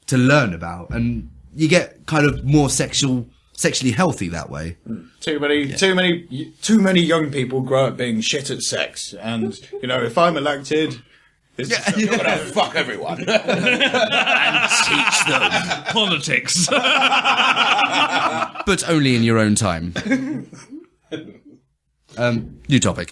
to learn about, and you get kind of more sexually healthy that way. Too many young people grow up being shit at sex, and if I'm elected, You're gonna fuck everyone and teach them Politics. But only in your own time. New topic.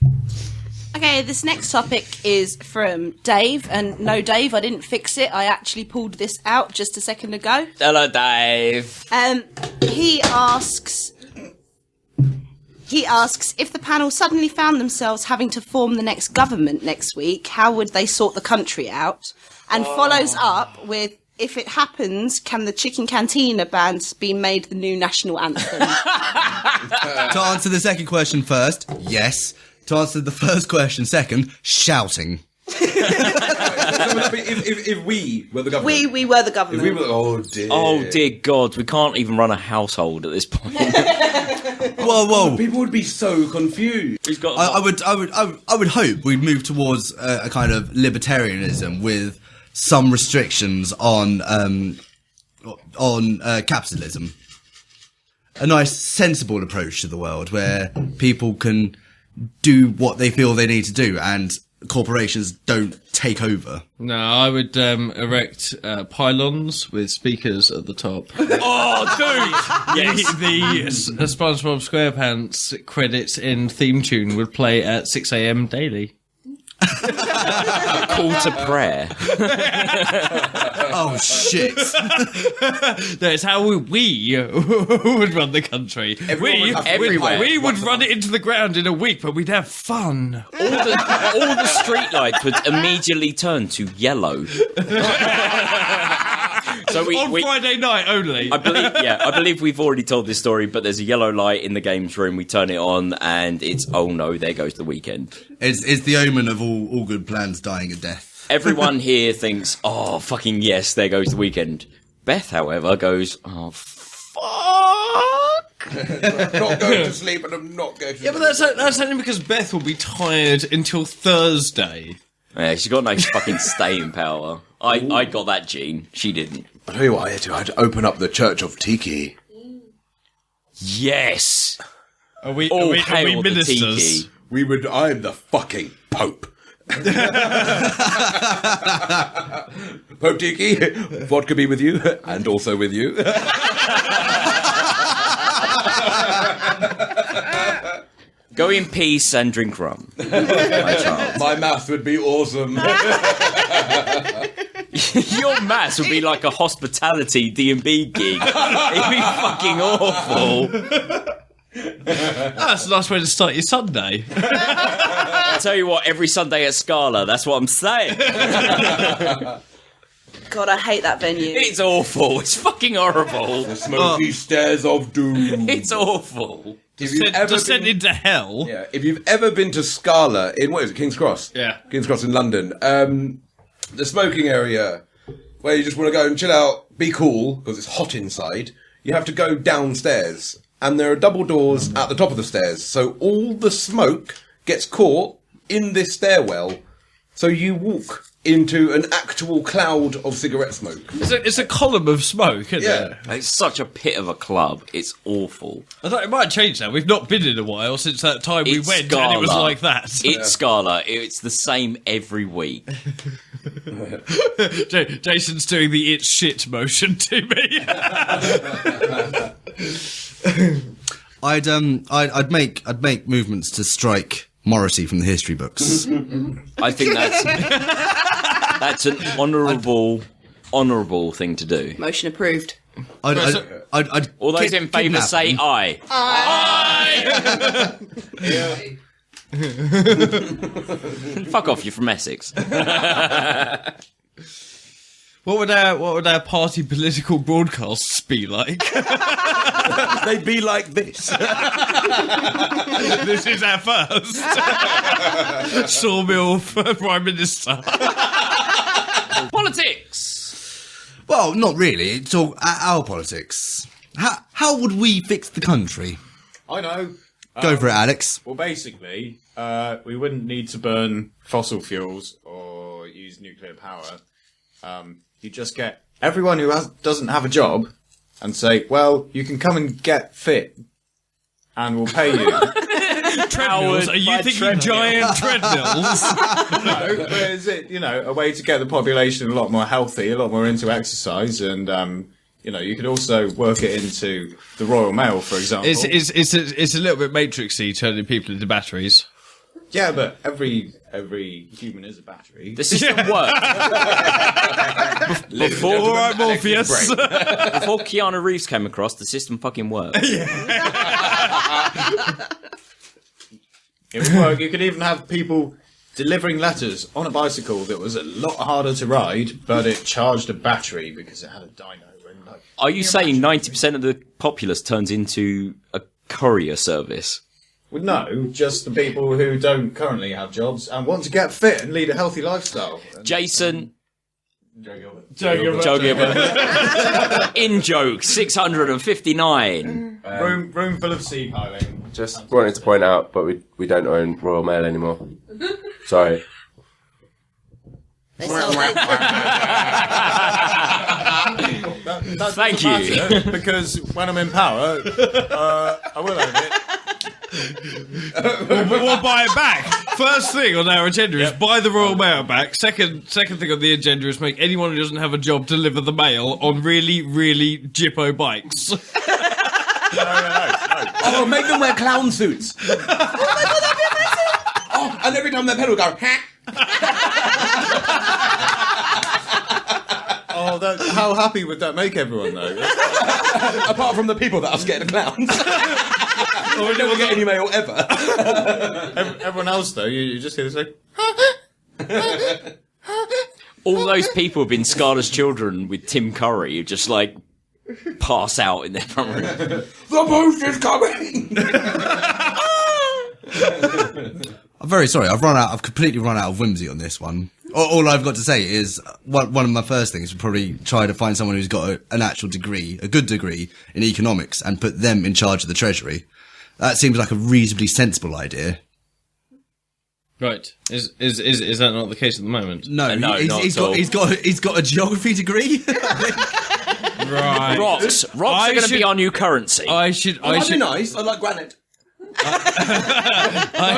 Okay, this next topic is from Dave, and no, Dave, I didn't fix it. I actually pulled this out just a second ago. Hello, Dave. He asks if the panel suddenly found themselves having to form the next government next week, how would they sort the country out? And follows up with, if it happens, can the Chicken Cantina band be made the new national anthem? To answer the second question first, yes. To answer the first question second, shouting. if we were the government. We were the government. If we were, oh dear God, we can't even run a household at this point. Whoa! People would be so confused. I would hope we'd move towards a kind of libertarianism with some restrictions on capitalism. A nice, sensible approach to the world where people can do what they feel they need to do and corporations don't take over. No, I would erect pylons with speakers at the top. Oh, dude! Yes. The SpongeBob SquarePants credits and theme tune would play at 6 a.m. daily. Call to prayer. Oh shit! That's how we would run the country. Everywhere. We would run it into the ground in a week, but we'd have fun. All the street lights would immediately turn to yellow. So on Friday night only. I believe we've already told this story, but there's a yellow light in the games room. We turn it on, and it's, oh no, there goes the weekend. It's the omen of all good plans dying a death. Everyone here thinks, oh, fucking yes, there goes the weekend. Beth, however, goes, oh, fuck. I'm not going to sleep, and I'm not going to Yeah, but that's only because Beth will be tired until Thursday. Yeah, she's got no fucking staying power. I got that gene. She didn't. I'll tell you what I had to open up the Church of Tiki. Yes. Are we hail the ministers? Tiki. I'm the fucking Pope. Pope Tiki, vodka be with you, and also with you. Go in peace and drink rum, my child. My math would be awesome. Your maths would be like a hospitality D&B gig. It'd be fucking awful. That's a nice way to start your Sunday. I tell you what, every Sunday at Scala, that's what I'm saying. God, I hate that venue. It's awful. It's fucking horrible. The smoky stairs of doom. It's awful. Descend into hell. Yeah, if you've ever been to Scala in, what is it, King's Cross? Yeah. King's Cross in London. The smoking area, where you just want to go and chill out, be cool, because it's hot inside, you have to go downstairs. And there are double doors at the top of the stairs. So all the smoke gets caught in this stairwell. So you walk into an actual cloud of cigarette smoke. It's a column of smoke, isn't it? It's such a pit of a club. It's awful. I thought it might change now. We've not been in a while since that time we went, Scala. and it was like that. It's Scala. It's the same every week. Jason's doing the "it's shit" motion to me. I'd make movements to strike Morrissey from the history books. I think that's an honourable thing to do. Motion approved. I'd All those in favour kidnap say him. aye. Aye. Fuck off! You're from Essex. What would our party political broadcasts be like? They'd be like this. This is our first Sawmill for Prime Minister. Politics. Well, not really. It's all our politics. How would we fix the country? I know. Go for it, Alex. Well, basically, we wouldn't need to burn fossil fuels or use nuclear power. You just get everyone who doesn't have a job and say, well, you can come and get fit and we'll pay you. Treadmills? Are you thinking giant treadmills? No, but is it, a way to get the population a lot more healthy, a lot more into exercise, and, you could also work it into the Royal Mail, for example. It's a little bit Matrixy, turning people into batteries. Yeah, but every human is a battery. The system worked. All right, Morpheus. Before Keanu Reeves came across, the system fucking worked. It would work. You could even have people delivering letters on a bicycle that was a lot harder to ride, but it charged a battery because it had a dyno. And Are you saying 90% of the populace turns into a courier service? Well, no, just the people who don't currently have jobs and want to get fit and lead a healthy lifestyle. Jason. Joe Joe Gilbert. In joke, 659. Room full of sea piling. Just wanted to point out, but we don't own Royal Mail anymore. Sorry. Thank you. Because when I'm in power, I will own it. We'll buy it back. First thing on our agenda is buy the Royal Mail back. Second thing on the agenda is make anyone who doesn't have a job deliver the mail on really, really jippo bikes. No. Oh, make them wear clown suits. Oh my God, that'd be amazing. Oh, and every time they pedal, go. Oh, how happy would that make everyone, though? Apart from the people that are scared of clowns. We never get any mail ever. Everyone else, though, you just hear this like... All those people have been Scala's children with Tim Curry who just like pass out in their front room. The post is coming. I'm very sorry. I've completely run out of whimsy on this one. All I've got to say is one of my first things would probably try to find someone who's got an actual degree, a good degree in economics, and put them in charge of the treasury. That seems like a reasonably sensible idea. Right. Is that not the case at the moment? No, No, he's got a geography degree. Right. Rocks are going to be our new currency. I should. That'd be nice. I like granite.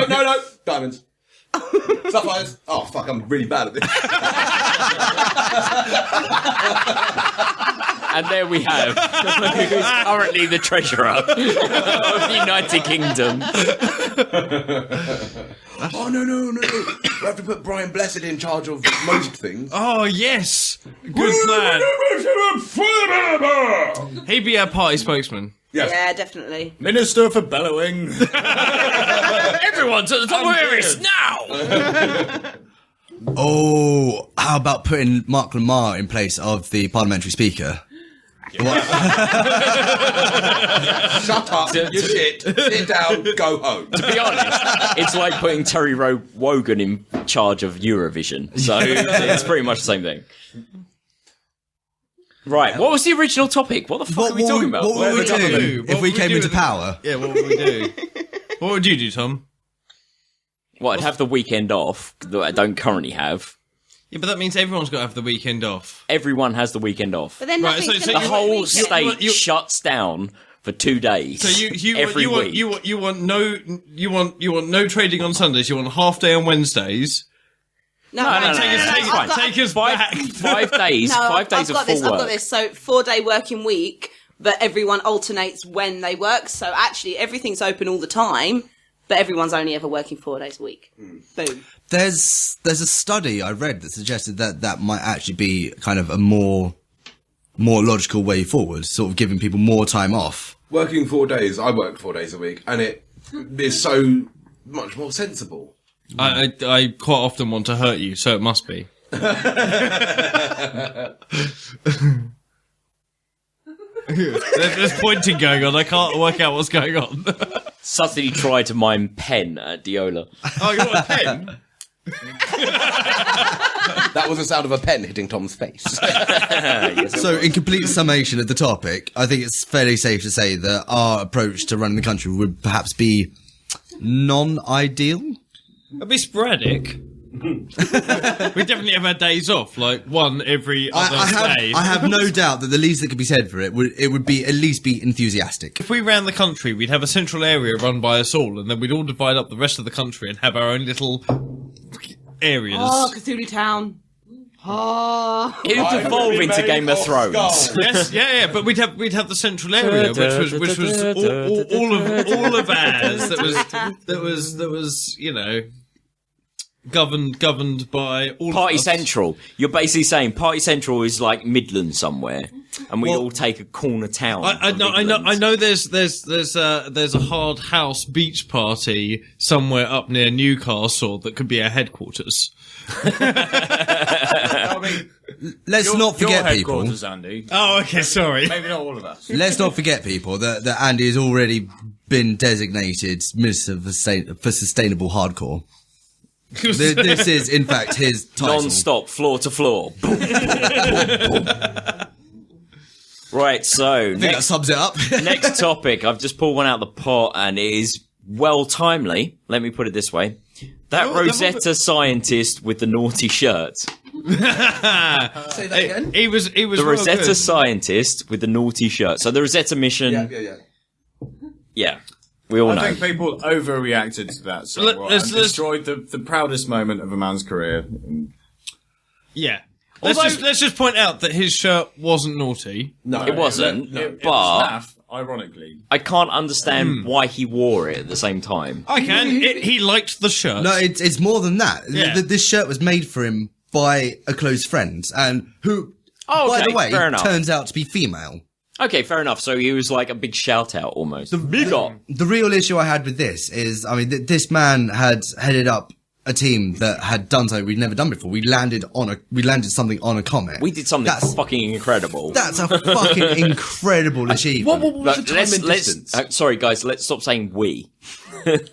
No, diamonds. Sapphires. Oh, fuck, I'm really bad at this. And there we have who's currently the treasurer of the United Kingdom. Oh, no. We have to put Brian Blessed in charge of most things. Oh, yes. Good plan. He'd be our party spokesman. Yes. Yeah, definitely. Minister for bellowing. Everyone's at the top of Everest now! Oh, how about putting Mark Lamar in place of the parliamentary speaker? Shut up, you shit. Sit down, go home. To be honest, it's like putting Terry Wogan in charge of Eurovision. So it's pretty much the same thing. Right, what was the original topic? What the fuck are we talking about? What would we do if we came into power? Yeah, what would we do? What would you do, Tom? Well, I'd have the weekend off that I don't currently have. Yeah, but that means everyone's got to have the weekend off. Everyone has the weekend off. But then Right, nothing's so gonna The be whole weekend. state shuts down for 2 days. So you every want week. you want no no trading on Sundays. You want a half day on Wednesdays. No, Take us back. 5 days. No, 5 days I've got of full this. work. I've got this. So 4-day working week, but everyone alternates when they work. So actually, everything's open all the time, but everyone's only ever working 4 days a week. Boom. There's a study I read that suggested that might actually be kind of a more logical way forward, sort of giving people more time off. Working 4 days, I work 4 days a week, and it is so much more sensible. I quite often want to hurt you, so it must be. There's pointing going on. I can't work out what's going on. Suddenly tried to mime pen at Diola. Oh, you want a pen? That was the sound of a pen hitting Tom's face. So, in complete summation of the topic, I think it's fairly safe to say that our approach to running the country would perhaps be non-ideal. It'd be sporadic. We definitely have our days off, like one every other day. I have no doubt that the least that could be said for it would be at least be enthusiastic. If we ran the country, we'd have a central area run by us all, and then we'd all divide up the rest of the country and have our own little areas. Oh, Cthulhu Town. Oh. It would evolve into Game of Thrones. Yes, yeah, but we'd have the central area, which was all of ours. That was you know, governed by all Party of us. Central. You're basically saying Party Central is like Midland somewhere, and we all take a corner town. I know. There's a hard house beach party somewhere up near Newcastle that could be our headquarters. I mean, Let's not forget, your people. headquarters, Andy. Oh, okay, sorry. Maybe not all of us. Let's not forget, people, that Andy has already been designated Minister for Sustainable Hardcore. This is, in fact, his title. Non-stop, floor to floor. Boom, boom, boom. Right, so I think that sums it up. next topic. I've just pulled one out of the pot, and it is well timely. Let me put it this way: that Rosetta scientist with the naughty shirt. Say that again? He was The well Rosetta good. scientist with the naughty shirt. So the Rosetta mission. Yeah. Yeah, we all I know. think people overreacted to that somewhat let's- and destroyed the proudest moment of a man's career. Yeah. Let's just point out that his shirt wasn't naughty. No, It wasn't, It but was naff, ironically. I can't understand why he wore it at the same time. I can. He liked the shirt. No, it's more than that. Yeah. This shirt was made for him by a close friend, and who, Oh, by okay, the way, fair enough. turns out to be female. Okay, fair enough. So he was like a big shout out almost. The real issue I had with this is, I mean, this man had headed up a team that had done something we'd never done before. We landed something on a comet. We did something fucking incredible. That's a fucking incredible achievement. What was the time and let's distance? sorry guys, let's stop saying we.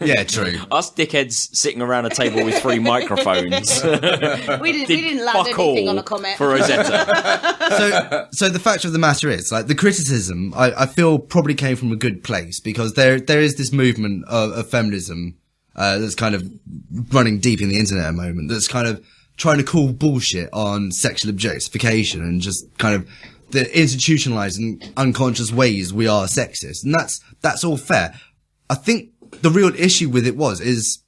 Yeah, true. Us dickheads sitting around a table with 3 microphones. We didn't land Fuck anything all on a comment. for Rosetta. So the fact of the matter is, like, the criticism, I feel probably came from a good place, because there is this movement of feminism that's kind of running deep in the internet at the moment, that's kind of trying to call bullshit on sexual objectification and just kind of the institutionalized and unconscious ways we are sexist. And that's all fair. I think the real issue with it is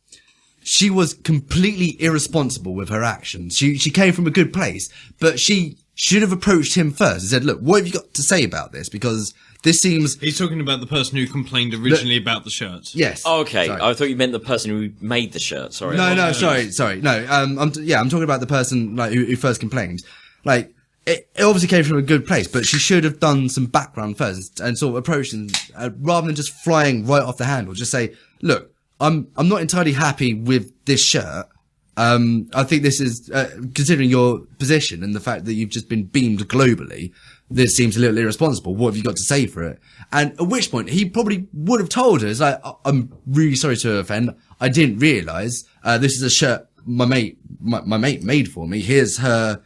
she was completely irresponsible with her actions. She came from a good place, but she should have approached him first and said, look, what have you got to say about this? Because this seems... He's talking about the person who complained originally about the shirts. Yes. Oh, okay. Sorry. I thought you meant the person who made the shirt. Sorry. No, sorry. No, I'm talking about the person like who first complained. Like, it obviously came from a good place, but she should have done some background first and sort of approached him, rather than just flying right off the handle. Just say, look, I'm not entirely happy with this shirt. I think this is, considering your position and the fact that you've just been beamed globally, this seems a little irresponsible. What have you got to say for it? And at which point he probably would have told her, it's like, I'm really sorry to offend. I didn't realise, this is a shirt my mate made for me. Here's her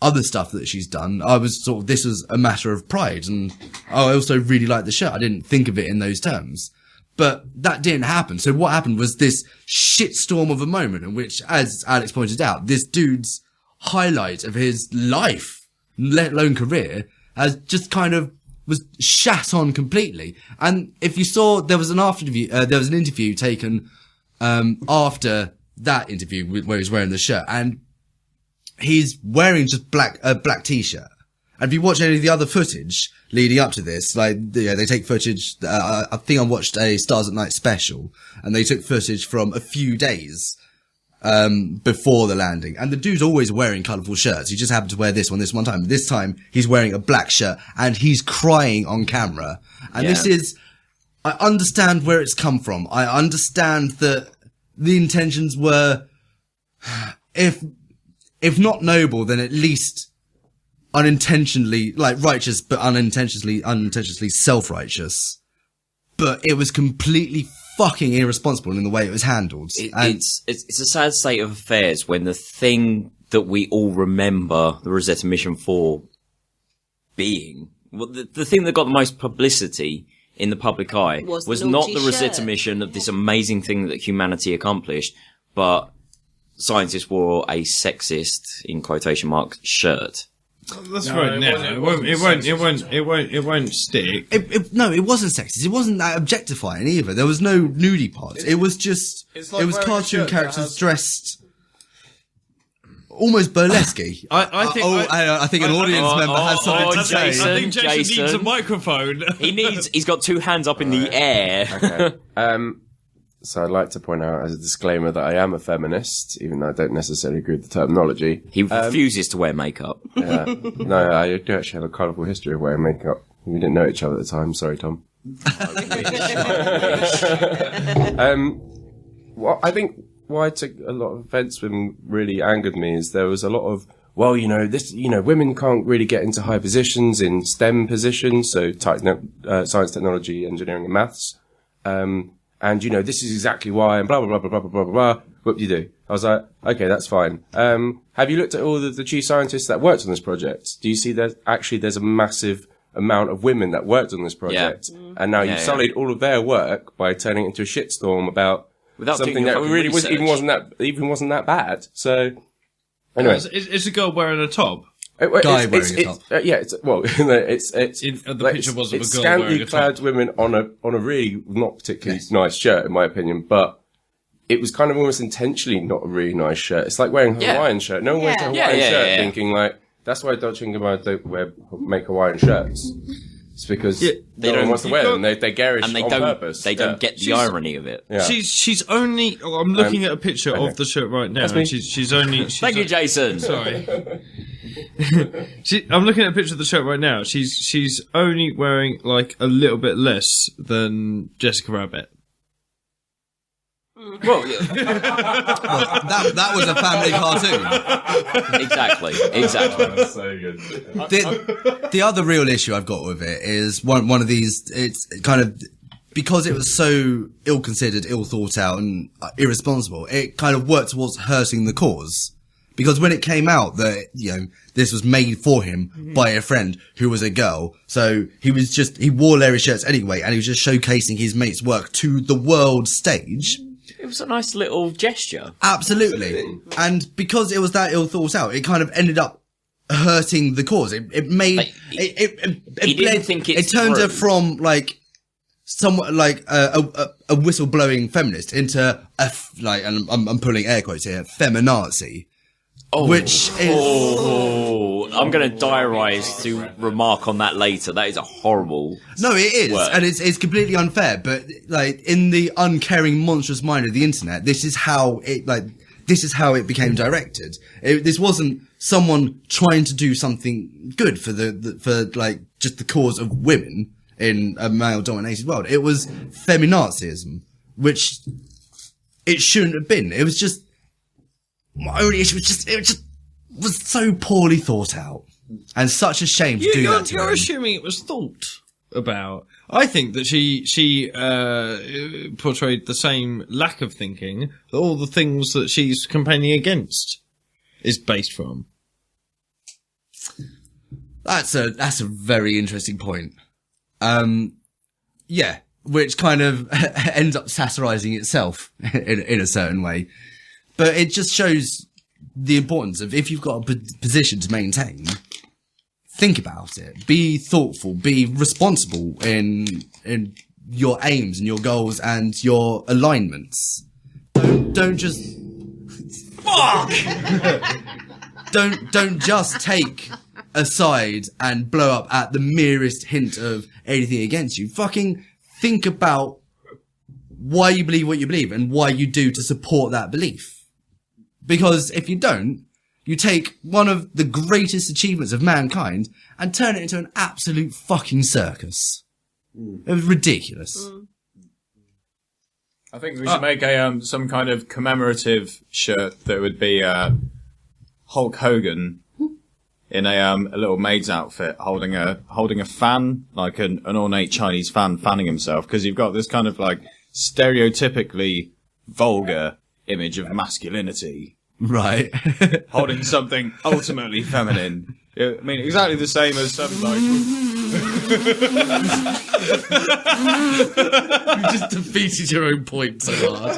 other stuff that she's done. This was a matter of pride. And I also really like the shirt. I didn't think of it in those terms. But that didn't happen. So what happened was this shitstorm of a moment in which, as Alex pointed out, this dude's highlight of his life, let alone career, has just kind of was shat on completely. And if you saw, there was an interview taken, after that interview where he's wearing the shirt, and he's wearing just a black t-shirt. And if you watch any of the other footage leading up to this, like, they take footage, I think I watched a Stars at Night special, and they took footage from a few days, before the landing. And the dude's always wearing colourful shirts. He just happened to wear this one time. This time, he's wearing a black shirt, and he's crying on camera. And this is, I understand where it's come from. I understand that the intentions were, if not noble, then at least unintentionally, like, righteous, but unintentionally self-righteous. But it was completely fucking irresponsible in the way it was handled. It's a sad state of affairs when the thing that we all remember the Rosetta Mission for being, the thing that got the most publicity in the public eye was not the Rosetta Mission of this amazing thing that humanity accomplished, but scientists wore a sexist, in quotation marks, shirt. That's right. Now it won't stick. No, it wasn't sexist. It wasn't that objectifying either. There was no nudie parts. It was just, it was cartoon characters dressed almost burlesque. I think an audience member has something to say. I think Jason needs a microphone. He's got two hands up in the air. Okay. So I'd like to point out as a disclaimer that I am a feminist, even though I don't necessarily agree with the terminology. He refuses to wear makeup. Yeah. No, I do actually have a colourful history of wearing makeup. We didn't know each other at the time. Sorry, Tom. Well, I think why I took a lot of offence and really angered me is there was a lot of, well, women can't really get into high positions in STEM positions, so science, technology, engineering and maths. And, this is exactly why, and blah, blah, blah, blah, blah, blah, blah, blah. What do you do? I was like, okay, that's fine. Have you looked at all the chief scientists that worked on this project? Do you see that actually there's a massive amount of women that worked on this project? Yeah. And now you've sullied all of their work by turning it into a shitstorm about something that really wasn't that bad. So, anyway. It's a girl wearing a top. Guy wearing a top. The picture was of a girl wearing a top. Scantily clad women on a really not particularly nice shirt, in my opinion, but it was kind of almost intentionally not a really nice shirt. It's like wearing a Hawaiian shirt. No one wears a Hawaiian shirt thinking like, that's why Dolce & Gabbana don't make Hawaiian shirts. It's because no one wants to wear them. They're garish on purpose. They don't get the irony of it. Yeah. She's only. I'm looking at a picture of the shirt right now. She's only. Thank you, Jason. Sorry. I'm looking at a picture of the shirt right now. She's only wearing like a little bit less than Jessica Rabbit. Well, that was a family cartoon. Exactly. That's so good. The other real issue I've got with it is one of these. It's kind of because it was so ill considered, ill thought out, and irresponsible. It kind of worked towards hurting the cause. Because when it came out that, this was made for him by a friend who was a girl, so he wore Larry shirts anyway, and he was just showcasing his mate's work to the world stage. It was a nice little gesture. Absolutely. And because it was that ill thought out, it kind of ended up hurting the cause. It turned her from, like, someone like a whistleblowing feminist into and I'm pulling air quotes here, feminazi, which is I'm going to diarise to remark on that later. That is a horrible. No, it is, word. and it's completely unfair. But like in the uncaring, monstrous mind of the internet, this is how it became directed. This wasn't someone trying to do something good for just the cause of women in a male-dominated world. It was feminazism, which it shouldn't have been. It was just my only issue was so poorly thought out, and such a shame to do that to You're him. assuming it was thought about. I think that she portrayed the same lack of thinking that all the things that she's campaigning against is based from. That's a very interesting point. Yeah, which kind of ends up satirizing itself in a certain way. But it just shows the importance of, if you've got a position to maintain, think about it. Be thoughtful. Be responsible in your aims and your goals and your alignments. Don't just fuck. Don't just take a side and blow up at the merest hint of anything against you. Fucking think about why you believe what you believe and why you do to support that belief. Because if you don't, you take one of the greatest achievements of mankind and turn it into an absolute fucking circus. It was ridiculous. I think we should make a some kind of commemorative shirt that would be Hulk Hogan in a little maid's outfit, holding a fan, like an ornate Chinese fan, fanning himself, because you've got this kind of like stereotypically vulgar image of masculinity, Right. holding something ultimately feminine. I mean, exactly the same as something like. You just defeated your own point so hard.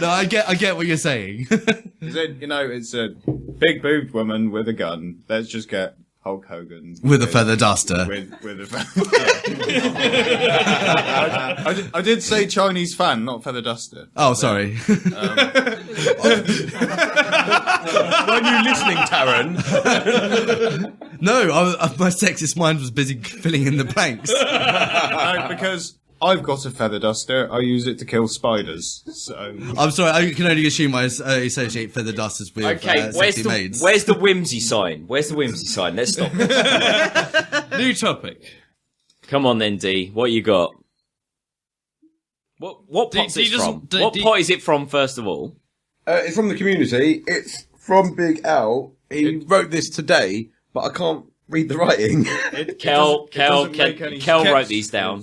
No, I get what you're saying. It's a big boobed woman with a gun. Let's just get Hulk Hogan With a feather duster. With a I did say Chinese fan, not feather duster. Oh, sorry. Weren't you listening, Taryn? No, my sexist mind was busy filling in the blanks. No, because I've got a feather duster. I use it to kill spiders. So I'm sorry, I can only assume I associate feather dusters with sexy maids. Where's the whimsy sign? Where's the whimsy sign? Let's stop. New topic. Come on then, D. What you got? What pot's D it from? doesn't- What D- pot is it from, first of all? It's from the community. It's from Big Al. He wrote this today, but I can't read the writing. Kel Kel wrote these down.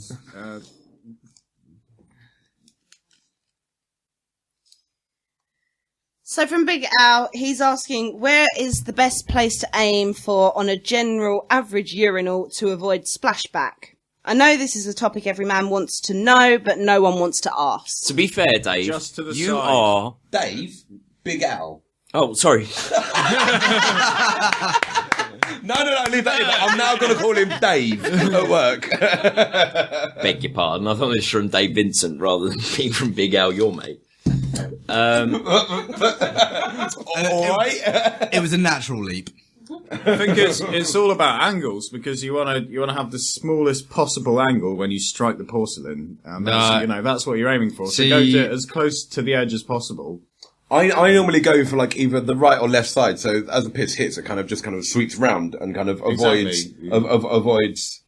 So from Big Al, he's asking, where is the best place to aim for on a general average urinal to avoid splashback? I know this is a topic every man wants to know, but no one wants to ask. To be fair, Dave, Just to the you side. are... Dave, Big Al. Oh, sorry. No, leave that in. I'm now going to call him Dave at work. Beg your pardon. I thought this was from Dave Vincent rather than being from Big Al, your mate. All right. It was a natural leap. I think it's all about angles, because you want to have the smallest possible angle when you strike the porcelain. That's what you're aiming for. So go to it as close to the edge as possible. I normally go for like either the right or left side. So as the piss hits, it kind of sweeps round and kind of avoids Exactly. avoids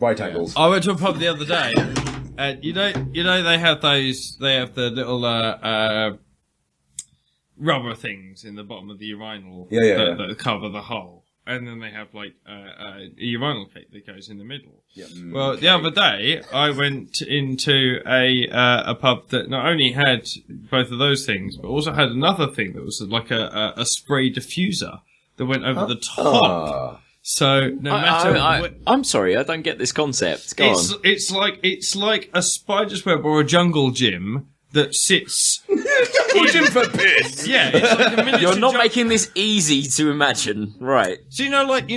right angles. I went to a pub the other day, and you know they have the little rubber things in the bottom of the urinal that cover the hole, and then they have like a urinal cake that goes in the middle. Yeah. Well, the other day I went into a pub that not only had both of those things, but also had another thing that was like a spray diffuser that went over the top. So no matter, I'm sorry, I don't get this concept. Go on. it's like a spider's web or a jungle gym that sits. Gym for piss. Yeah, it's like a miniature. You're not making this easy to imagine, right? So like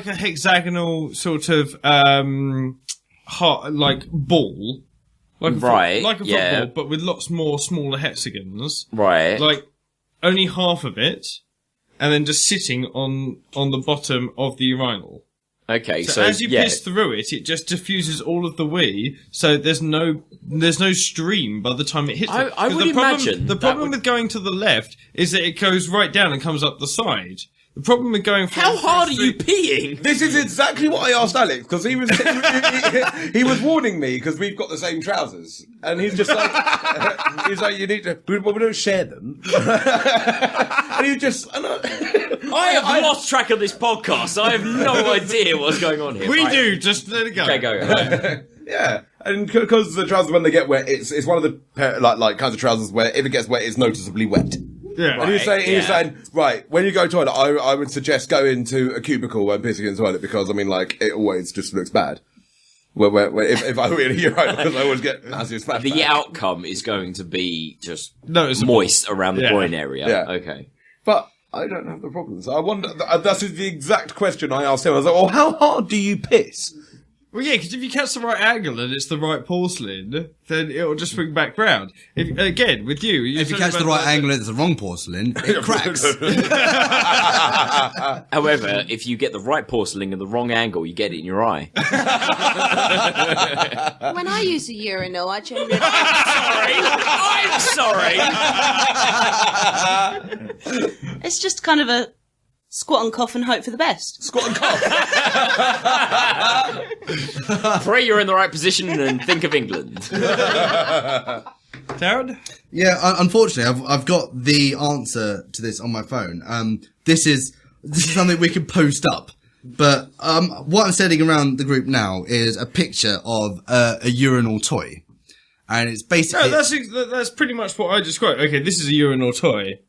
a hexagonal sort of ball. Like Right, like a yeah. football, but with lots more smaller hexagons. Right. Like, only half of it, and then just sitting on the bottom of the urinal. Okay, So as you piss through it, it just diffuses all of the wee, so there's no stream by the time it hits it. I would imagine The that problem would- with going to the left is that it goes right down and comes up the side. The problem with going How hard are you peeing? This is exactly what I asked Alex, because he was he was warning me, because we've got the same trousers, and he's just like, he's like, you need to, we don't share them. And he just, I have lost track of this podcast. I have no idea what's going on here. We Right. do, just let it go. Okay, go. yeah, and because the trousers, when they get wet, it's one of the like kinds of trousers where if it gets wet, it's noticeably wet. Yeah. And he's saying, right, when you go to toilet, I would suggest go into a cubicle when pissing in the toilet, because, I mean, like, it always just looks bad. If I were in a urinal, because I always get massive splashbacks. The outcome is going to be just Noticeable. moist around the Yeah. groin area. Yeah. Okay. But I don't have the problems. I wonder, that's the exact question I asked him. I was like, well, how hard do you piss? Well, yeah, because if you catch the right angle and it's the right porcelain, then it'll just swing back round. Again, with you... If you catch the right angle and it's the wrong porcelain, it cracks. However, if you get the right porcelain and the wrong angle, you get it in your eye. When I use a urinal, I generally... I'm sorry. It's just kind of a squat and cough and hope for the best. Squat and cough. Pray you're in the right position and think of England. Darren? Yeah, unfortunately, I've got the answer to this on my phone. This is something we can post up. But what I'm sending around the group now is a picture of a urinal toy. And it's basically... No, that's pretty much what I described. Okay, this is a urinal toy,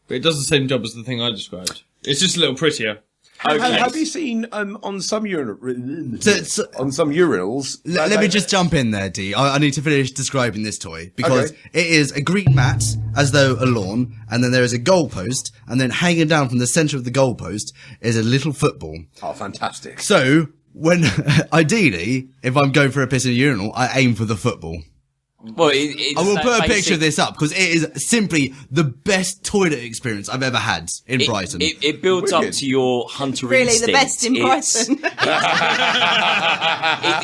but it does the same job as the thing I described. It's just a little prettier. Okay. Have you seen on some So- on some urinals? Let me just jump in there, D. I need to finish describing this toy, because it is a green mat, as though a lawn, and then there is a goalpost, and then hanging down from the centre of the goalpost is a little football. Oh, fantastic! So, ideally, if I'm going for a piss in a urinal, I aim for the football. Well, it's I will that put a basic- picture of this up, because it is simply the best toilet experience I've ever had in Brighton. It builds up Wicked. to your hunter Really, instinct. the best in Brighton.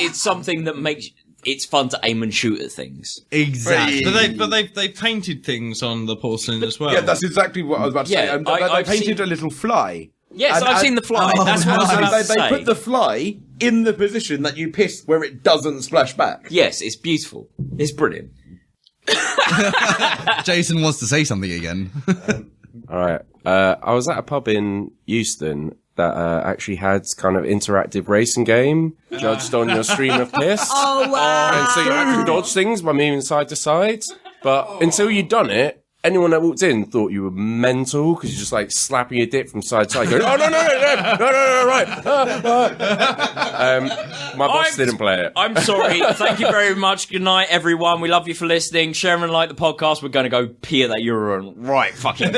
It's something that makes it's fun to aim and shoot at things. Exactly. But they painted things on the porcelain as well. Yeah, that's exactly what I was about to say. Yeah, They I've painted seen- a little fly. Yes, I've seen the fly. That's what I was And about to they say. put the fly in the position that you piss where it doesn't splash back. Yes, it's beautiful. It's brilliant. Jason wants to say something again. All right. I was at a pub in Euston that actually had kind of interactive racing game judged on your stream of piss. Oh, wow. And so you had to dodge things by moving side to side. But until you'd done it, anyone that walked in thought you were mental because you're just like slapping your dick from side to side, going, "Oh no, right." My boss didn't play it. I'm sorry. Thank you very much. Good night, everyone. We love you for listening. Share and like the podcast. We're going to go pee at that urinal right fucking.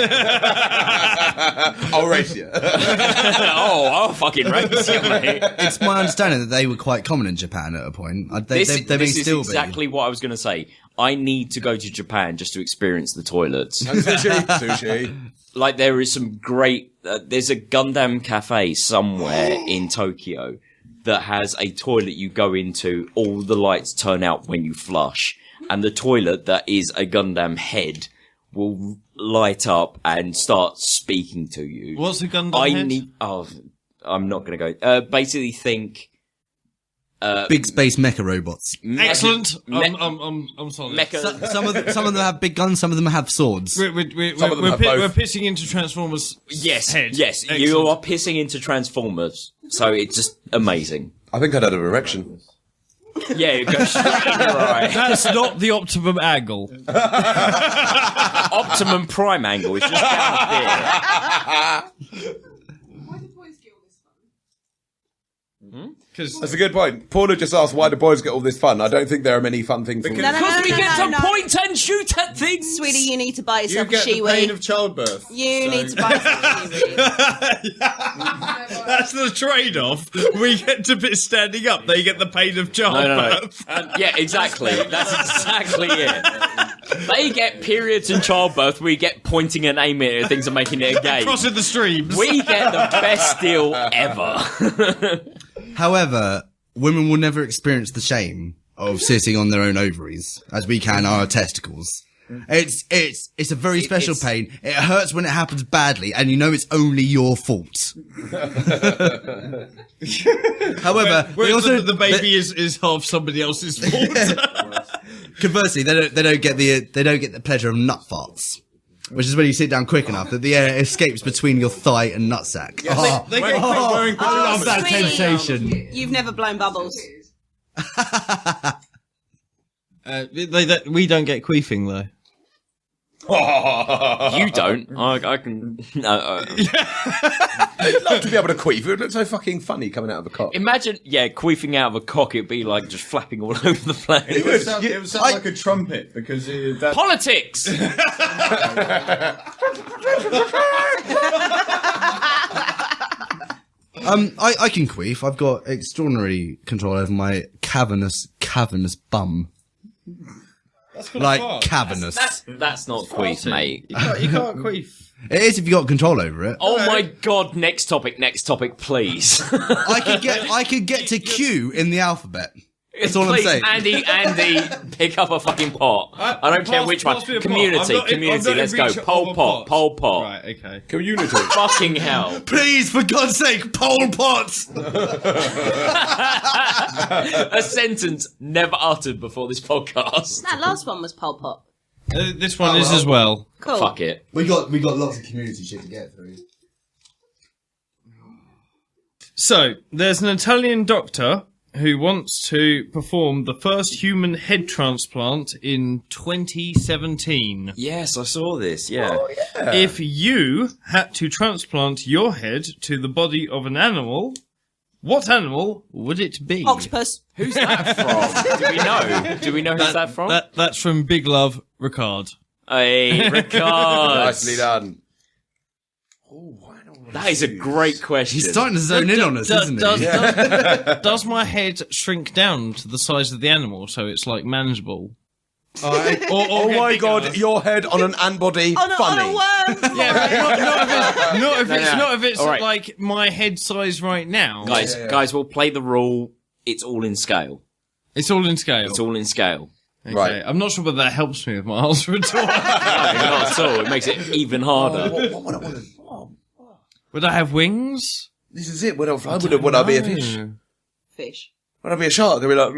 I'll race you. I'll fucking race you, mate. It's my understanding that they were quite common in Japan at a point. They may This is still exactly what I was going to say. I need to go to Japan just to experience the toilets. Sushi. Like, there is some great... there's a Gundam cafe somewhere in Tokyo that has a toilet you go into, all the lights turn out when you flush, and the toilet that is a Gundam head will light up and start speaking to you. What's a Gundam head? I'm not going to go... basically think... big space mecha robots. Excellent. I'm solid. Mecha... Some of them have big guns. Some of them have swords. We're pissing into Transformers. Yes, head. yes, Excellent. you are pissing into Transformers, so it's just amazing. I think I'd had an erection. Yeah, it goes straight in your eye. That's not the optimum angle. Optimum prime angle is just down here. Because That's a good point. Paula just asked why do boys get all this fun. I don't think there are many fun things. Because- No, Because we get to no. point and shoot at things. Sweetie, you need to buy you yourself a get the shiwi. pain of childbirth. You need to buy yourself a shiwi. that's the trade-off. We get to be standing up. They get the pain of No. childbirth. Yeah, exactly. That's exactly it. They get periods and childbirth. We get pointing and aiming at things and making it a game. Crossing the streams. We get the best deal ever. However, women will never experience the shame of sitting on their own ovaries as we can our testicles. It's a very special pain. It hurts when it happens badly, and you know it's only your fault. However, they Whereas also, the baby is half somebody else's fault. conversely, they don't get the pleasure of nut farts, which is when you sit down quick enough that the air escapes between your thigh and nutsack. They get Wearing Oh, pajamas. that sweetie. sensation. You've never blown bubbles. we don't get queefing though. You don't. I can. I'd love to be able to queef. It would look so fucking funny coming out of a cock. Imagine, queefing out of a cock. It'd be like just flapping all over the place. It would sound like a trumpet because that. Politics. I can queef. I've got extraordinary control over my cavernous bum. Like cavernous. That's not queef, mate. You can't queef. It is if you got control over it. Oh my god! Next topic, please. I could get to Q in the alphabet. That's all I'm saying. Andy, pick up a fucking pot. I don't care which one. pass me a pot. Community, I'm not in let's go. reach of Pol a pot, Pol pot. Right, okay. Community. Fucking hell. Please, for God's sake, Pol Pot! A sentence never uttered before this podcast. That last one was Pol Pot. This one is as well. Cool. Fuck it. We got lots of community shit to get through. So, there's an Italian doctor who wants to perform the first human head transplant in 2017. Yes, I saw this. Yeah. If you had to transplant your head to the body of an animal, what animal would it be? Octopus. Who's that from? Do we know? Do we know who's that from? That's from Big Love, Rickard. Hey, Rickard. Nicely done. That is a great question. He's starting to zone in on us, isn't he? Does my head shrink down to the size of the animal so it's like manageable? Oh my god, your head on an ant body. On a Funny. worm. Not if it's All right. like my head size right now. Guys, we'll play the rule. It's all in scale. It's all in scale. It's all in scale. Okay. Right. I'm not sure whether that helps me with my answer at all. No, not at all. It makes it even harder. Would I have wings? This is it. Would I be a fish? Fish. Would I be a shark? I'd be like,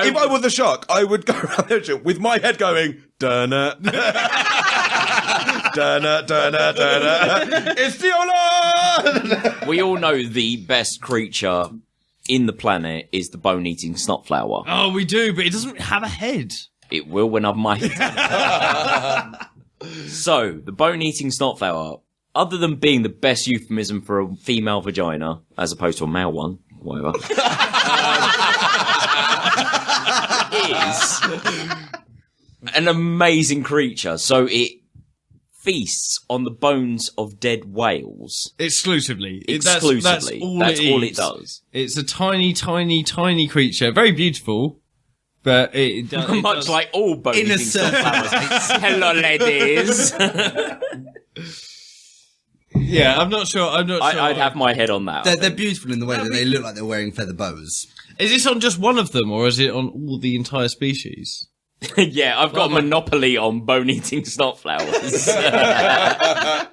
if I were the shark, I would go around there with my head going, dunna, dunna, dunna, dunna. It's the We all know the best creature in the planet is the bone-eating snotflower. Oh, we do, but it doesn't have a head. It will when I'm my. So, the bone-eating snotflower, other than being the best euphemism for a female vagina, as opposed to a male one, whatever, is an amazing creature. So it feasts on the bones of dead whales. Exclusively. Exclusively. That's all That's it all is. it does. It's a tiny, tiny, tiny creature. Very beautiful. But it does. Much like all bone-eating Inner snotflowers. Hello, ladies. Yeah, I'm not sure. I'd have my head on that. They're beautiful in the way that they look like they're wearing feather bows. Is this on just one of them, or is it on all the entire species? Yeah, I've got a monopoly on bone-eating snotflowers. I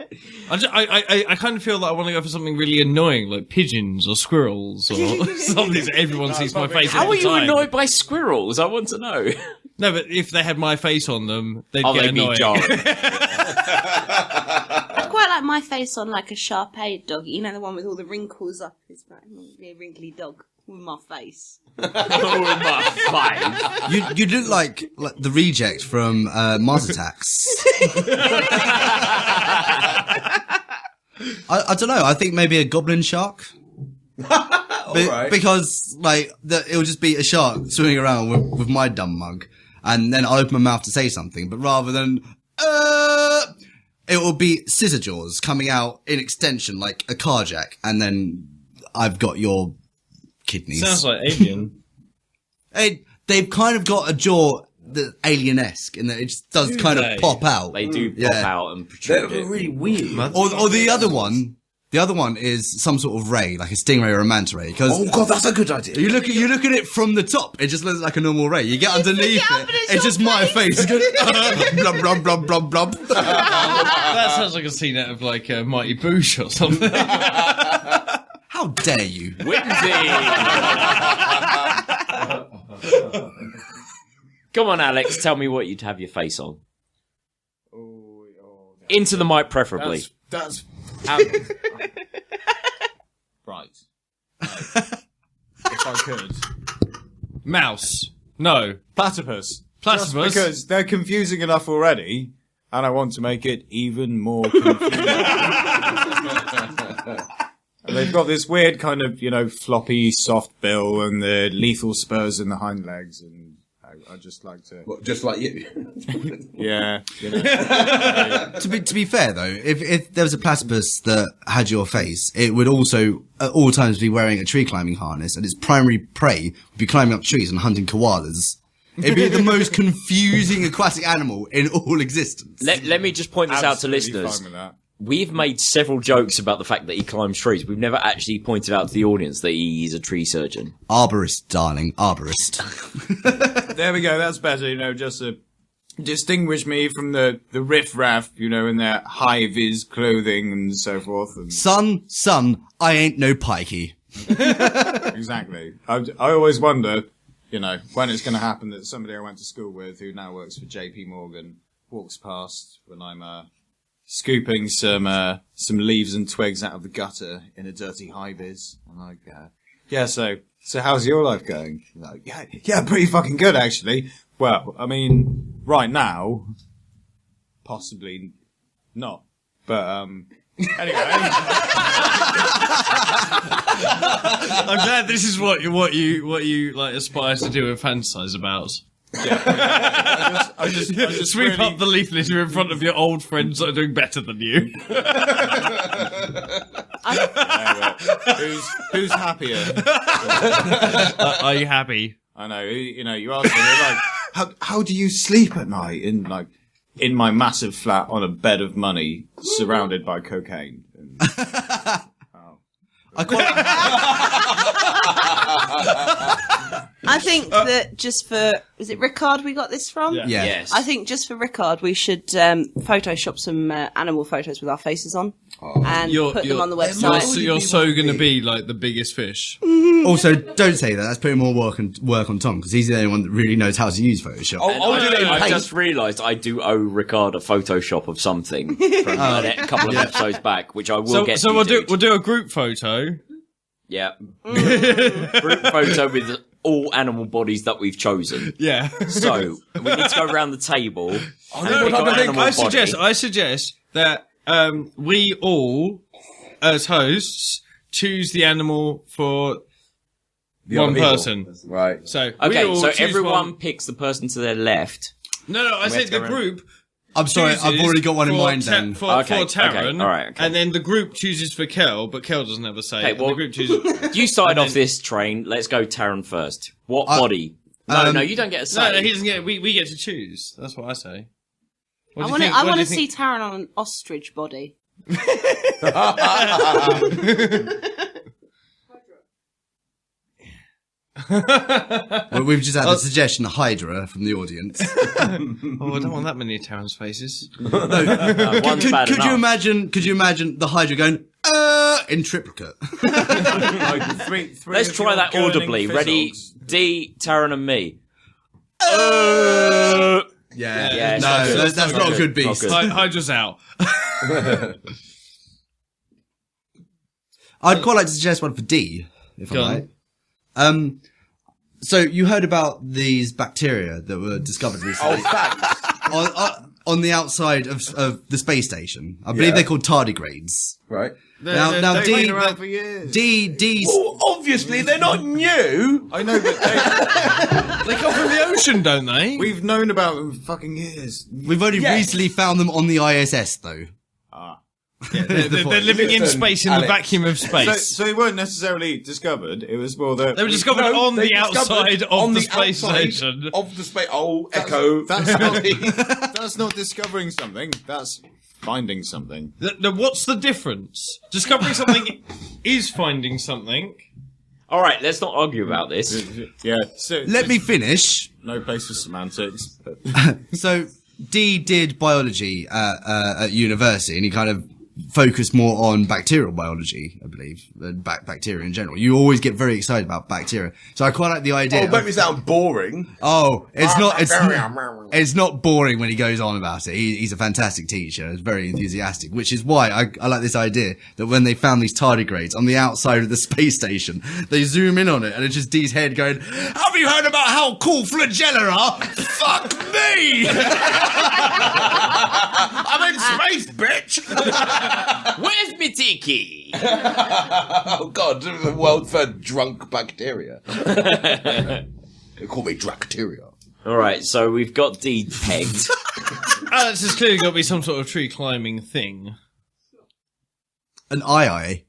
kind of feel that I want to go for something really annoying, like pigeons or squirrels or something that everyone sees my face How all are the you time. annoyed by squirrels? I want to know. No, but if they had my face on them, they'd Oh, get they'd be annoying. jarring. I'd quite like my face on like a Shar-Pei dog. You know, the one with all the wrinkles up. It's like a wrinkly dog with my face. Oh, my face. You look like the reject from Mars Attacks. I don't know. I think maybe a goblin shark. Alright. Because like it will just be a shark swimming around with my dumb mug, and then I'll open my mouth to say something, but rather than it will be scissor jaws coming out in extension like a car jack, and then I've got your kidneys. Sounds like Alien. They've kind of got a jaw that's alien-esque in that it just does kind of pop out. They do pop out and protrude They're it. really weird. Or the other one. The other one is some sort of ray, like a stingray or a manta ray. Because Oh god, that's a good idea. you look at it from the top, it just looks like a normal ray. You get underneath it up it, and it's it's just your my face. face. Blub, blub, blub, blub, blub. That sounds like a scene out of like Mighty Boosh or something. How dare you? Whimsy! Come on, Alex, tell me what you'd have your face on. Into the mic, preferably. That's right. If I could. Mouse. No. Platypus. Platypus? Just because they're confusing enough already, and I want to make it even more confusing. And they've got this weird kind of, floppy, soft bill and the lethal spurs in the hind legs, and I just like to... Well, just like you. Yeah. To be fair though, if there was a platypus that had your face, it would also at all times be wearing a tree climbing harness, and its primary prey would be climbing up trees and hunting koalas. It'd be the most confusing aquatic animal in all existence. Let me just point this out to Absolutely listeners. fine with that. We've made several jokes about the fact that he climbs trees. We've never actually pointed out to the audience that he's a tree surgeon. Arborist, darling, arborist. There we go, that's better, just to distinguish me from the riff-raff, in their high-vis clothing and so forth. And Son, I ain't no pikey. exactly. I always wonder, when it's going to happen that somebody I went to school with who now works for JP Morgan walks past when I'm scooping some leaves and twigs out of the gutter in a dirty high-vis. I'm like, so how's your life going? Like, yeah, pretty fucking good, actually. Well, I mean, right now, possibly not. But, anyway. I'm glad this is what you like aspire to do and fantasize about. I just Sweep really- up the leaf litter in front of your old friends that are doing better than you. Who's happier? Are you happy? I know, you ask me, they're like, how do you sleep at night in my massive flat on a bed of money surrounded by cocaine? And, I quite... I think that just for, is it Rickard we got this from? Yeah. Yes. I think just for Rickard, we should Photoshop some animal photos with our faces on and put them on the website. You're so going to be like the biggest fish. Also, don't say that. That's putting more work on Tom, because he's the only one that really knows how to use Photoshop. I'll do it in I've paint. just realised I do owe Rickard a Photoshop of something from a couple of episodes back, which I will get So to. we'll do a group photo. Yeah. Group photo with all animal bodies that we've chosen. Yeah. So we need to go around the table. no, pick no, our no, animal I body. suggest that we all, as hosts, choose the animal for The one other people. person. Right. So we Okay, all so choose everyone one. picks the person to their left. No, I said the group. I'm sorry, I've chooses already got one in for mind Ta- then. For Okay, Taran, okay, all right, okay. and then the group chooses for Kel, but Kel doesn't have a say. Okay, and well, the group chooses. You started And off then- this train. Let's go Taran first. What body? No, you don't get a say. No, he doesn't get. We get to choose. That's what I say. What I do you want to. think? I What do want you to see Taran on an ostrich body. Well, we've just had the suggestion, Hydra, from the audience. Oh, I don't want that many Taran's faces. One's bad Could enough. you imagine the Hydra going, in triplicate? Let's try that audibly. Ready? D, Taran, and me. Yeah. Yeah, it's No, not good. that's not a good Not beast. good. Hydra's out. I'd quite like to suggest one for D, if Go I'm on. right. So you heard about these bacteria that were discovered recently on the outside of the space station. I believe Yeah. they're called tardigrades. Right. Now, They've D, been around for years. D's. Well, obviously, they're not new. I know, but They come from the ocean, don't they? we've known about them for fucking years. We've only Yes. recently found them on the ISS, though. They're living in Listen, space, in Alex. the vacuum of space. So they weren't necessarily discovered. It was more that They were discovered on They the outside discovered of on the space outside station. Of the space. Oh, Echo. That's not discovering something. That's finding something. What's the difference? Discovering something is finding something. All right, let's not argue about this. Yeah. So Let me finish. No place for semantics. But So D did biology at university, and he kind of focused more on bacterial biology, I believe, and bacteria in general. You always get very excited about bacteria, so I quite like the idea. Oh, make me sound boring. It's not boring when he goes on about it. He's a fantastic teacher. He's very enthusiastic, which is why I like this idea that when they found these tardigrades on the outside of the space station, they zoom in on it, and it's just D's head going, "Have you heard about how cool flagella are? Fuck me!" I'm in space, bitch. Where's me Tiki? Oh God, the world for drunk bacteria. They call me Dracteria. All right, so we've got D pegged. Alex has clearly got to be some sort of tree climbing thing. An eye.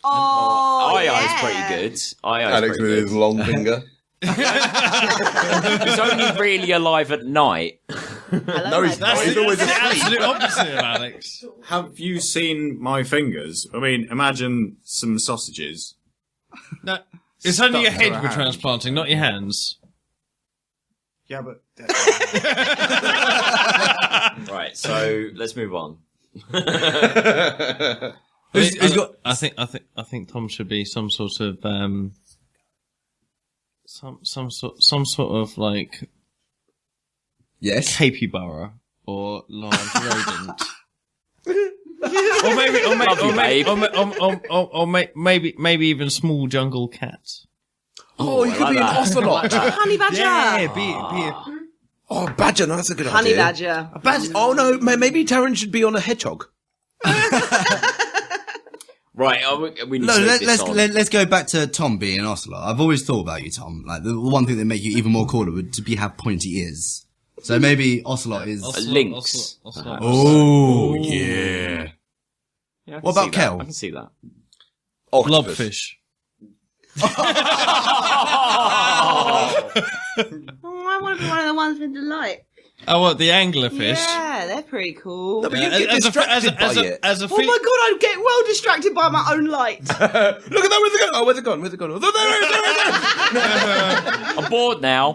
Oh, Eye yeah. is pretty good. Eye is Alex pretty with good. his long finger. He's only really alive at night. No, he's not. He's always the asleep. absolute opposite of Alex. have you seen my fingers? I mean, imagine some sausages. No, it's only your Stuck to head a we're hand. transplanting, not your hands. Yeah, but Right, so let's move on. I think Tom should be some sort of some sort of like Yes. capybara or large rodent. Or maybe even small jungle cat. Oh, you could be an ocelot. Honey badger. Yeah, be Oh, badger, no, that's a good Honey idea. badger. A badger. Oh no, maybe Taryn should be on a hedgehog. Right, we need No, to move this on. let's go back to Tom being an ocelot. I've always thought about you, Tom. Like the one thing that make you even more cooler would to be have pointy ears. So maybe ocelot is. Lynx. Oh yeah. Yeah, I can What about see that. Kel? I can see that. Octopus. blobfish. Oh, I want to be one of the ones with the light. Oh, what, the anglerfish? Yeah, they're pretty cool. No, but you get distracted by it. As a Oh my god, I get well distracted by my own light. Look at that, where's it gone? Oh, where's it gone? Where's it gone? Oh, there. I'm bored now.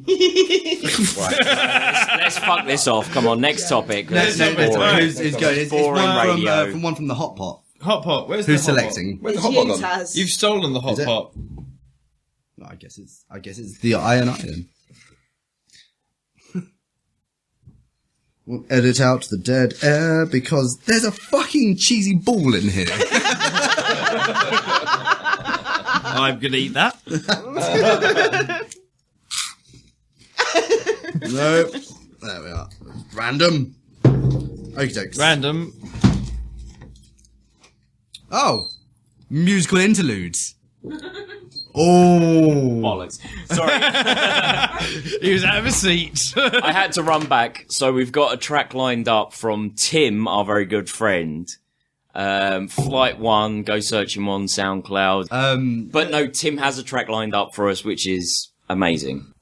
Right, let's fuck this off. Come on, next topic. Who's going? It's Boring radio. from one from the hot pot. hot pot. Where's Who's the hot pot? selecting? Where's the It's hot pot you, gone? Taz. You've stolen the hot it? pot. No, I guess it's the iron iron. We'll edit out the dead air because there's a fucking cheesy ball in here. I'm gonna eat that. Nope. There we are. Random. Okie dokes. Random. Oh. Musical interludes. Oh. Bollocks. Sorry. He was out of his seat. I had to run back. So we've got a track lined up from Tim, our very good friend. Flyte 1, go search him on SoundCloud. But no, Tim has a track lined up for us, which is amazing.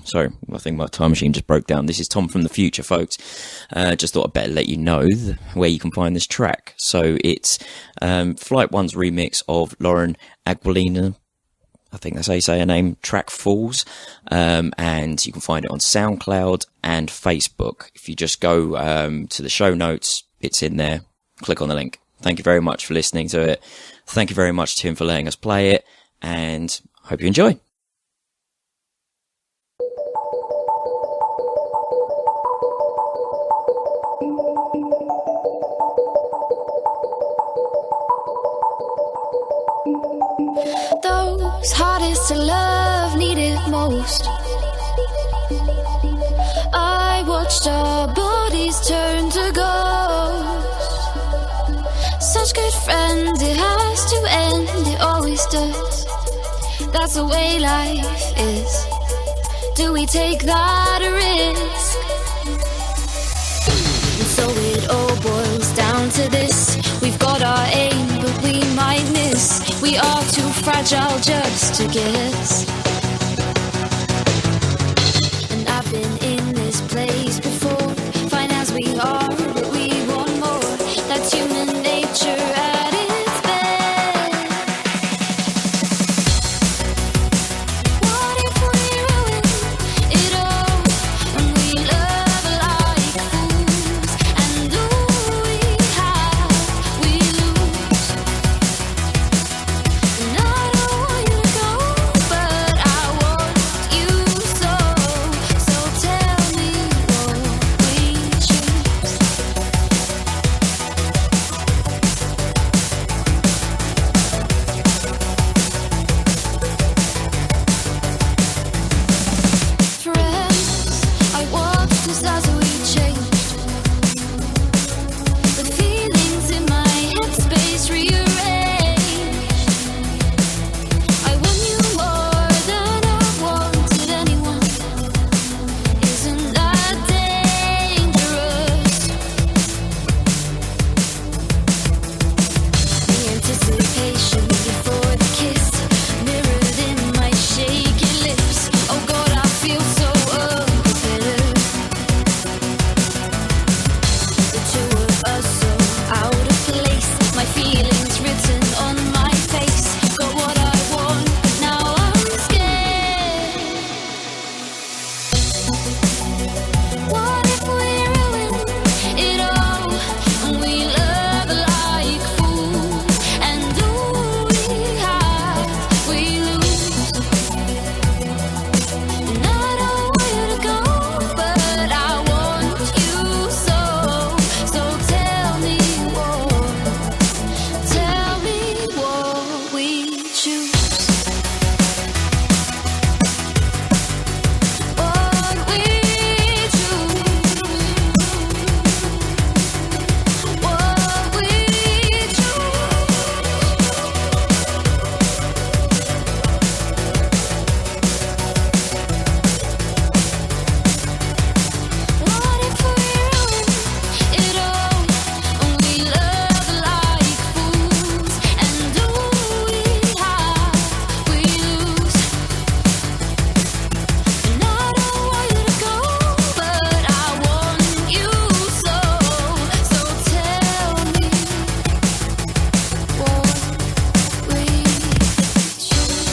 Sorry, I think my time machine just broke down. This is Tom from the future, folks. Just thought I'd better let you know where you can find this track. So it's Flyte 1's remix of Lauren Aquilina, I think that's how you say her name, track Falls. And you can find it on SoundCloud and Facebook. If you just go to the show notes, it's in there. Click on the link. Thank you very much for listening to it. Thank you very much, Tim, for letting us play it. And hope you enjoy. Those hardest to love needed most. I watched our bodies turn to ghosts. Such good friends, it has to end, it always does. That's the way life is. Do we take that risk? And so it all boils down to this. We've got our aim, but we might miss. We are too fragile just to guess. And I've been in this place before. Fine as we are, but we want more. That's human nature at its best. What if we ruin it all? And we love like fools. And do we have, we lose. And I don't want you to go, but I want you so. So tell me what we choose. Friends, I watched us as we changed. The feelings in my headspace rearranged. I want you more than I wanted anyone. Isn't that dangerous? The anticipation before the kiss mirrored in my shaky lips. Oh God, I feel so unprepared. The two of us so out of place. My feelings written on my face. Got what I want, but now I'm scared. What if we ruin it all? And we love like fools. And do we have, we lose. And I don't want you to go, but I want you so. So tell me what we choose. What we choose. What we What if we ruin it all? And we love like fools. And do we have, we lose. And I don't want you to go, but I want you so. So tell me what we choose.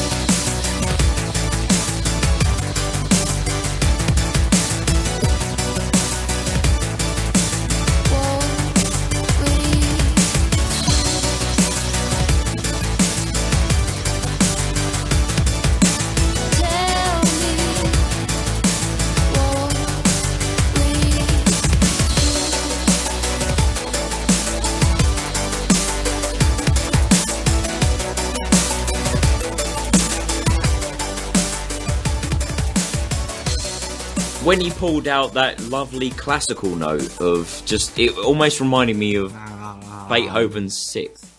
When you pulled out that lovely classical note of just, it almost reminded me of Beethoven's Sixth.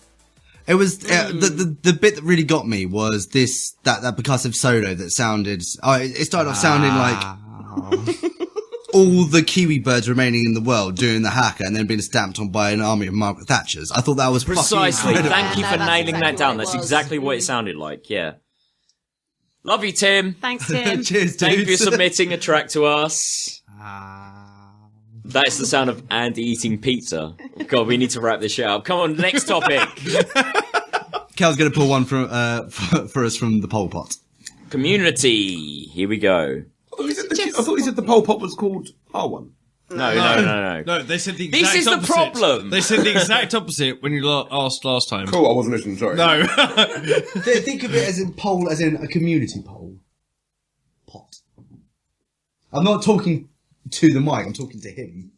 It was the bit that really got me was that percussive solo that sounded. It started off sounding like all the Kiwi birds remaining in the world doing the haka and then being stamped on by an army of Margaret Thatchers. I thought that was Precisely. fucking incredible. Thank you for that's nailing exactly that down. what it That's was. exactly what it sounded like. Yeah. Love you, Tim. Thanks, Tim. Cheers, dudes. Thank you for submitting a track to us. That's the sound of Andy eating pizza. God, we need to wrap this shit up. Come on, next topic. Cal's going to pull one for us from the Pol Pot. Community. Here we go. I thought he said the Pol Pot was called R1. No. No, they said the This exact is the opposite. problem. They said the exact opposite when you asked last time. Cool, I wasn't listening, sorry. No. Think of it as in poll, as in a community poll. Pot. I'm not talking to the mic, I'm talking to him.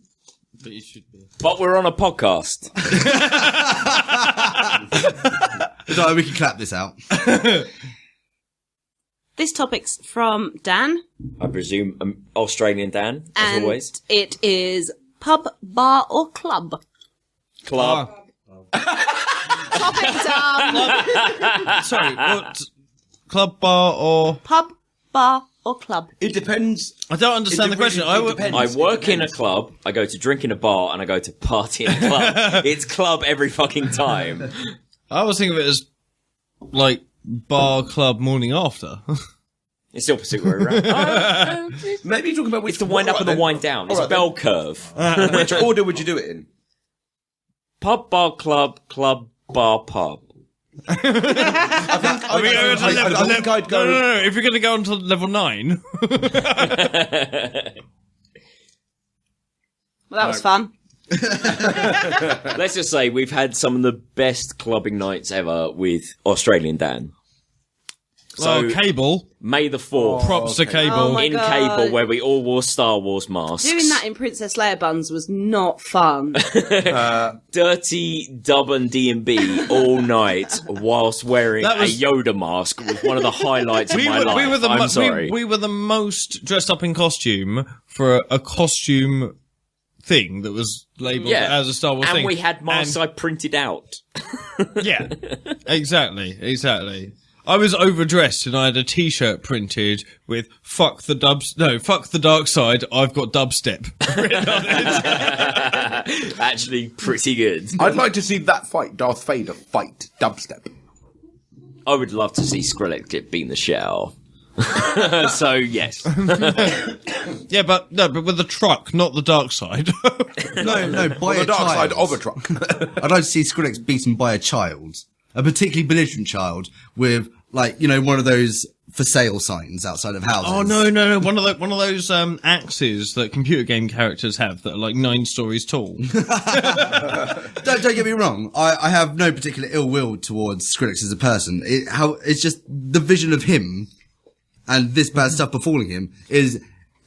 But you should be. But we're on a podcast. So we can clap this out. This topic's from Dan. I presume Australian Dan, as and always. It is pub, bar, or club. Club. Topic done. Sorry, what? Club, bar, or... Pub, bar, or club. It depends. I don't understand the question. I work in a club, I go to drink in a bar, and I go to party in a club. It's club every fucking time. I was thinking of it as, like, bar, club, morning after. It's the opposite way around. Maybe you're talking about which... It's the wind up and the wind down. It's a bell curve. Which order would you do it in? Pub, bar, club, club, bar, pub. I think I'd go... No. If you're going to go on to level 9... Well, that was fun. Let's just say we've had some of the best clubbing nights ever with Australian Dan. So, Cable. May the 4th. Props to Cable. Oh my in God. Cable, where we all wore Star Wars masks. Doing that in Princess Leia buns was not fun. Dirty dub and D&B all night whilst wearing a Yoda mask was one of the highlights of my life. I'm sorry. We were the most dressed up in costume for a costume thing that was labelled as a Star Wars thing. And we had masks I printed out. Yeah, exactly. I was overdressed and I had a t-shirt printed with fuck the dark side, I've got dubstep written on it. Actually, pretty good. I'd like to see that fight, Darth Vader fight dubstep. I would love to see Skrillex get beaten the shit out of. So, yes. Yeah, but with the truck, not the dark side. No, by the a dark child. side of a truck. I'd like to see Skrillex beaten by a child. A particularly belligerent child with, like, you know, one of those for sale signs outside of houses. Oh, no. One of those axes that computer game characters have that are like 9 stories tall. Don't get me wrong. I have no particular ill will towards Skrillex as a person. It's just the vision of him and this bad stuff befalling him is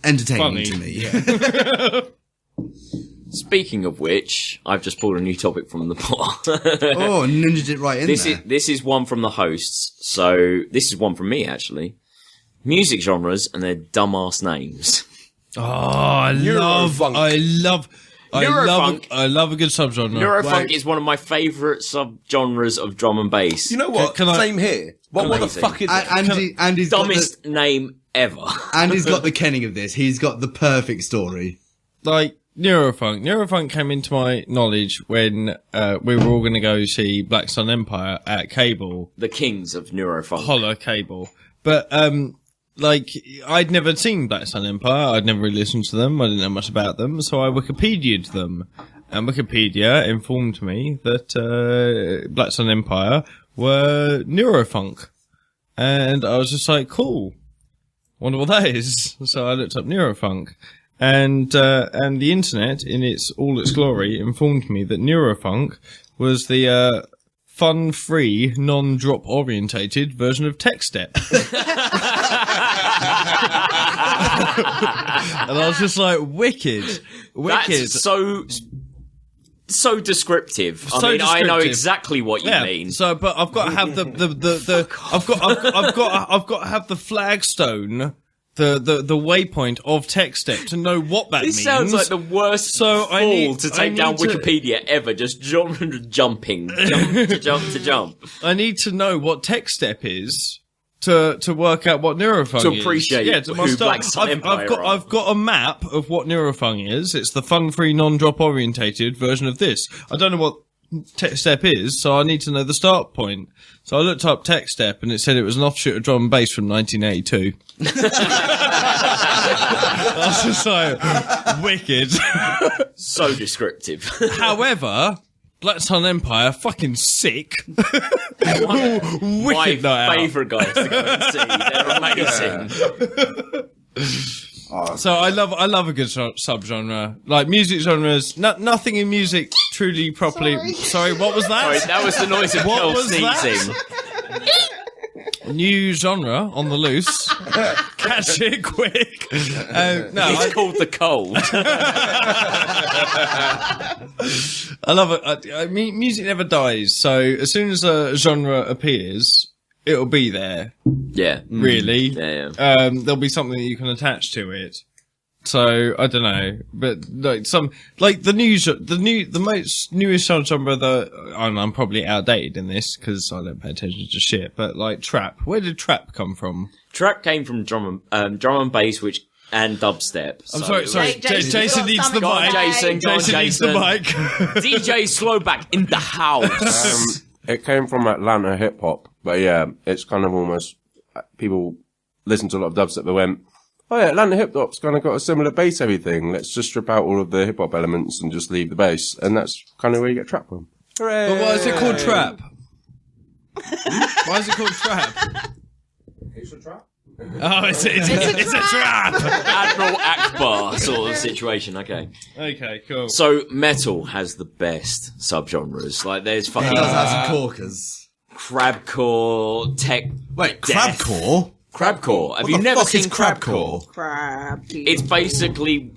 entertaining to me. Yeah. Speaking of which, I've just pulled a new topic from the pot. Oh, ninja'd it right in there. This is one from the hosts, so this is one from me, actually. Music genres and their dumbass names. Oh, I love a good subgenre. Neurofunk is one of my favourite subgenres of drum and bass. You know what? Same here. What the fuck is it? Andy's dumbest name ever. Andy's got the kenning of this. He's got the perfect story. Like, Neurofunk came into my knowledge when we were all going to go see Black Sun Empire at Cable. The kings of Neurofunk. Holler Cable. But, like, I'd never seen Black Sun Empire. I'd never really listened to them. I didn't know much about them. So I Wikipedia'd them. And Wikipedia informed me that Black Sun Empire were Neurofunk. And I was just like, cool. Wonder what that is. So I looked up Neurofunk. And the internet, in all its glory, informed me that Neurofunk was the fun-free, non-drop orientated version of tech step. And I was just like, wicked. That's so descriptive. I know exactly what you mean. So, but I've got to have I've got to have the flagstone. The waypoint of tech step to know what that means. This sounds like the worst to take down Wikipedia ever. Just jumping. Jump. I need to know what tech step is to work out what Neurofunk is. To appreciate who Black Sun Empire are. I've got a map of what Neurofunk is. It's the fun-free, non-drop orientated version of this. I don't know what tech step is, so I need to know the start point. So I looked up tech step and it said it was an offshoot of drum and bass from 1982. I was just like, wicked. So descriptive. However, Black Sun Empire, fucking sick. Wicked my favourite guys to go and see. They're amazing. So I love a good subgenre. Like music genres, nothing in music truly properly. Sorry, what was that? Sorry, that was the noise of girls sneezing. New genre on the loose. Catch it quick. It's called the cold. I love it. I mean, music never dies. So as soon as a genre appears, it'll be there. Yeah. Really. Yeah. There'll be something that you can attach to it. So I don't know, but like the most newest genre that I'm probably outdated in this because I don't pay attention to shit. But like trap, where did trap come from? Trap came from drum and bass, and dubstep. I'm sorry. Jason needs the Go on, mic. Jason. Go on, Jason needs the mic. DJ Slowback in the house. It came from Atlanta hip hop, but yeah, it's kind of almost people listen to a lot of dubstep that went, oh yeah, Atlanta hip hop's kind of got a similar bass everything. Let's just strip out all of the hip hop elements and just leave the bass, and that's kind of where you get trap from. Hooray! But why is it called trap? Why is it called trap? It's a trap. Oh, it's a trap. Admiral Akbar sort of situation. Okay. Okay, cool. So metal has the best subgenres. Like there's It fucking does have some corkers. crabcore, tech. Wait, death. crabcore? Crabcore. Have What you the never fuck seen is crabcore? Crap. It's basically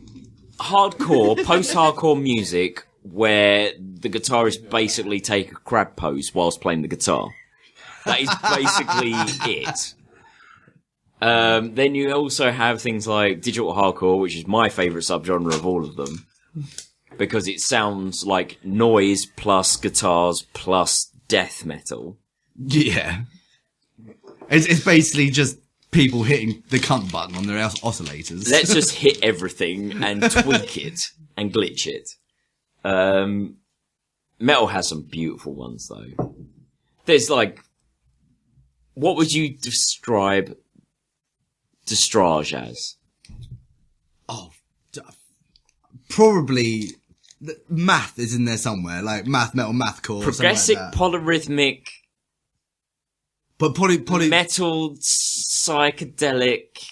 hardcore, post-hardcore music where the guitarists basically take a crab pose whilst playing the guitar. That is basically it. Then you also have things like digital hardcore, which is my favourite subgenre of all of them. Because it sounds like noise plus guitars plus death metal. Yeah. It's basically just people hitting the cunt button on their oscillators. Let's just hit everything and tweak it and glitch it. Metal has some beautiful ones, though. There's like... What would you describe Destrage as? Oh, probably math is in there somewhere, like math, metal, mathcore, Progressive, like that. polyrhythmic, But poly, metal, psychedelic.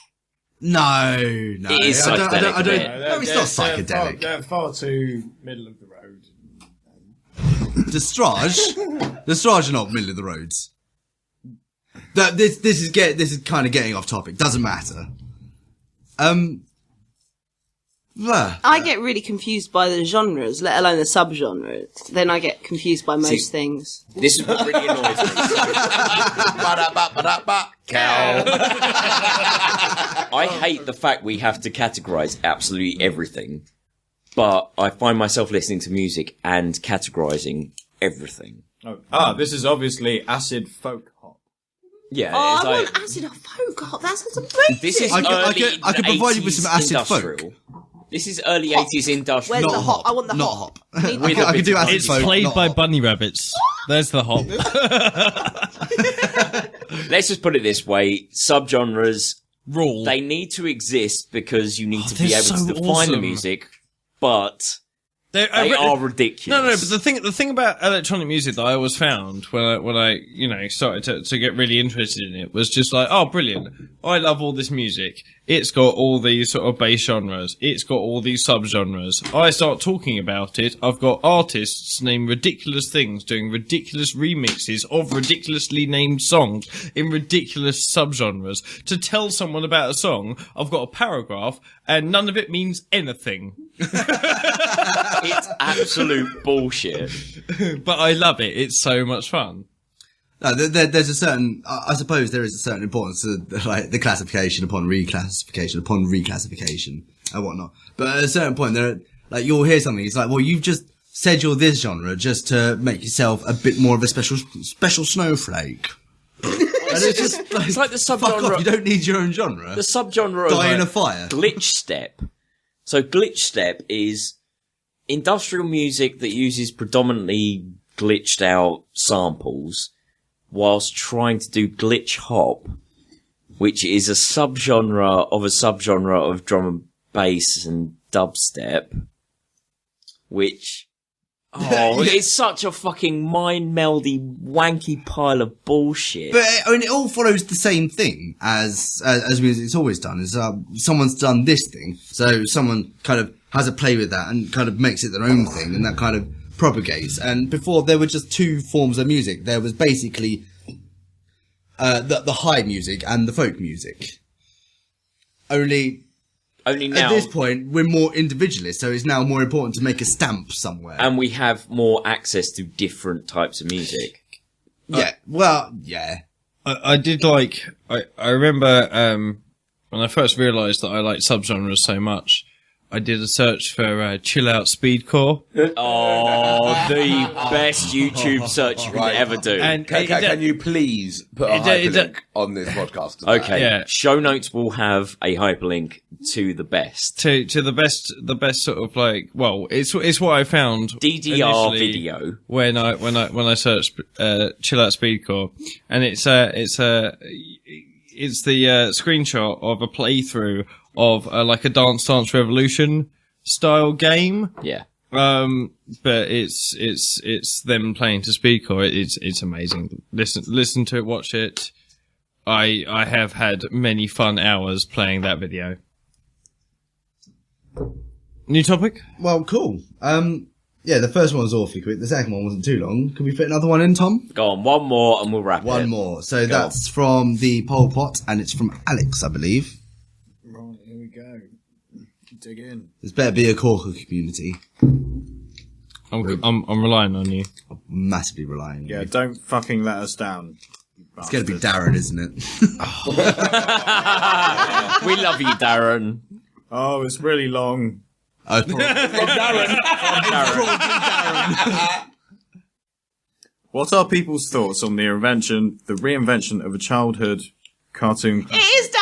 no, It is I don't. psychedelic, No, it's not psychedelic. They're far too middle of the road. Destrage are not middle of the roads. This is kind of getting off topic. Doesn't matter. I get really confused by the genres, let alone the subgenres. Then I get confused by most things. This is what really annoys me. I hate the fact we have to categorise absolutely everything, but I find myself listening to music and categorising everything. This is obviously acid folk hop. Yeah, Oh, it's I like, want acid folk. God, that sounds amazing. this is I can provide you with some acid industrial. folk. This is early 80s industrial. Where's Not the hop? hop. I want the not hop. hop. Need I can do acid It's folk. played not by hop. bunny rabbits. There's the hop. Let's just put it this way. Subgenres, Rule. they need to exist because you need to be they're able so to define the awesome. music, but They are ridiculous. No, but the thing about electronic music that I always found when I started to get really interested in it was just like, oh, brilliant! I love all this music. It's got all these sort of bass genres. It's got all these subgenres. I start talking about it. I've got artists named ridiculous things, doing ridiculous remixes of ridiculously named songs in ridiculous subgenres. To tell someone about a song, I've got a paragraph, and none of it means anything. It's absolute bullshit. But I love it. It's so much fun. No, there's a certain. I suppose there is a certain importance to like the classification upon reclassification and whatnot. But at a certain point, there, like you'll hear something. It's like, well, you've just said you're this genre just to make yourself a bit more of a special snowflake. And it's just It's like the fuck off. subgenre. You don't need your own genre. The subgenre Die of in a fire. glitch step. So glitch step is industrial music that uses predominantly glitched out samples whilst trying to do glitch hop, which is a subgenre of drum and bass and dubstep, which... Oh, it's such a fucking mind-meldy, wanky pile of bullshit. But I mean, it all follows the same thing as music's always done. Is someone's done this thing, so someone kind of has a play with that and kind of makes it their own thing, and that kind of propagates. And before there were just two forms of music. There was basically the high music and the folk music. Only now, at this point, we're more individualist, so it's now more important to make a stamp somewhere. and we have more access to different types of music. Yeah, well, yeah. I did like. I remember when I first realised that I liked subgenres so much. I did a search for chill out speedcore. Oh, the best YouTube search you can ever do. And Can you please put a hyperlink on this podcast? to that? Okay, Yeah. show notes will have a hyperlink to the best. to the best sort of like. Well, it's what I found. DDR initially video. when I searched chill out speedcore, and it's the screenshot of a playthrough of like a Dance Revolution style game. Yeah. But it's them playing to speedcore. It's amazing. Listen to it, watch it. I have had many fun hours playing that video. New topic? Well, cool. Yeah, the first one was awfully quick. The second one wasn't too long. Can we fit another one in, Tom? Go on, one more and we'll wrap it. One more. So that's from the Pol Pot, and it's from Alex, I believe. Right, here we go. Dig in. There's better be a corker community. I'm relying on you. I'm massively relying on Yeah, you. don't fucking let us down. It's going to be Darren, isn't it? We love you, Darren. Oh, it's really long. Oh, it's probably Darren. What are people's thoughts on the reinvention of a childhood cartoon? It is Darren.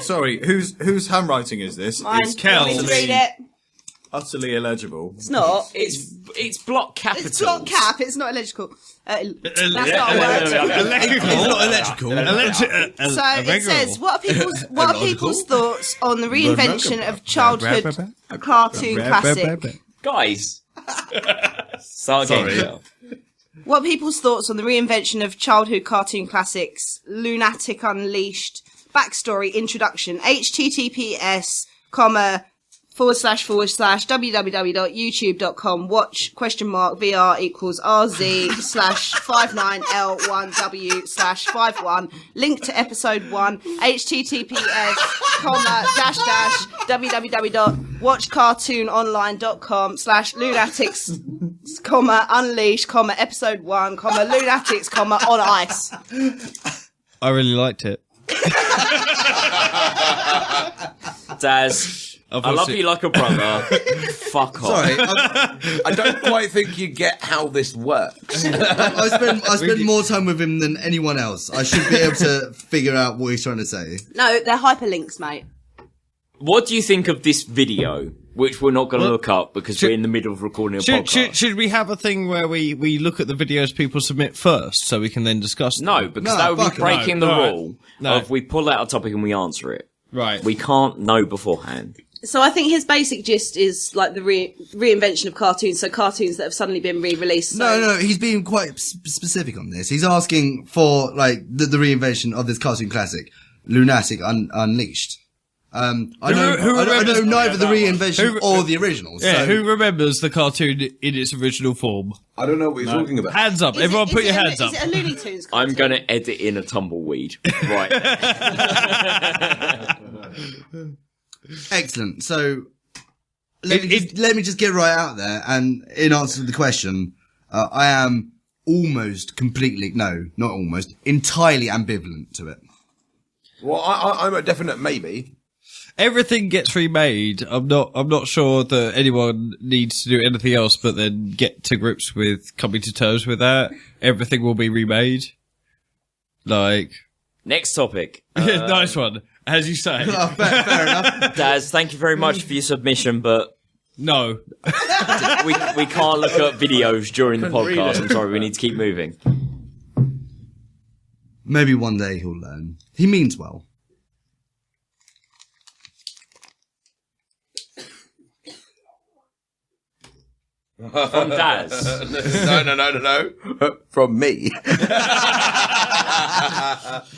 Sorry, whose handwriting is this? Mine. It's You want me to read it? utterly illegible. It's not. It's block capital. It's block cap. It's not illegible. That's not a word. It's not electrical. So it says, what are people's thoughts on the reinvention of childhood cartoon classic? Guys. Start again, Michelle. What are people's thoughts on the reinvention of childhood cartoon classics? Lunatic Unleashed. Backstory, introduction, https, //www.youtube.com watch ? VR = RZ/59L1W/51 link to episode 1 https, www.watchcartoononline.com /lunatics, unleash, episode 1, lunatics, on ice. I really liked it. Daz, I love you like a brother. Fuck off. Sorry, I don't quite think you get how this works. I spend more time with him than anyone else. I should be able to figure out what he's trying to say. No, they're hyperlinks, mate. What do you think of this video, which we're not going to look up because we're in the middle of recording a podcast? Should we have a thing where we look at the videos people submit first so we can then discuss them? No, because No, that would fuck be it. breaking the No, rule no. of we pull out a topic and we answer it. Right. We can't know beforehand. So I think his basic gist is like the reinvention of cartoons, so cartoons that have suddenly been re-released. So. No, he's being quite specific on this. He's asking for like the reinvention of this cartoon classic, Lunatic Unleashed. I know neither the reinvention or the original. Yeah, so. who remembers the cartoon in its original form? I don't know what you're talking about. Hands up. Everyone put your hands up. Is it a Looney Tunes cartoon? I'm going to edit in a tumbleweed. Right. Excellent. So let me just get right out there, and in answer to the question, I am entirely ambivalent to it. Well, I'm a definite maybe. Everything gets remade. I'm not sure that anyone needs to do anything else but then get to grips with coming to terms with that. Everything will be remade. Like, Next topic. nice one. As you say. Fair enough. Daz, thank you very much for your submission, but No. we can't look at videos during the podcast. I'm sorry, we need to keep moving. Maybe one day he'll learn. He means well. From Daz. No. From me.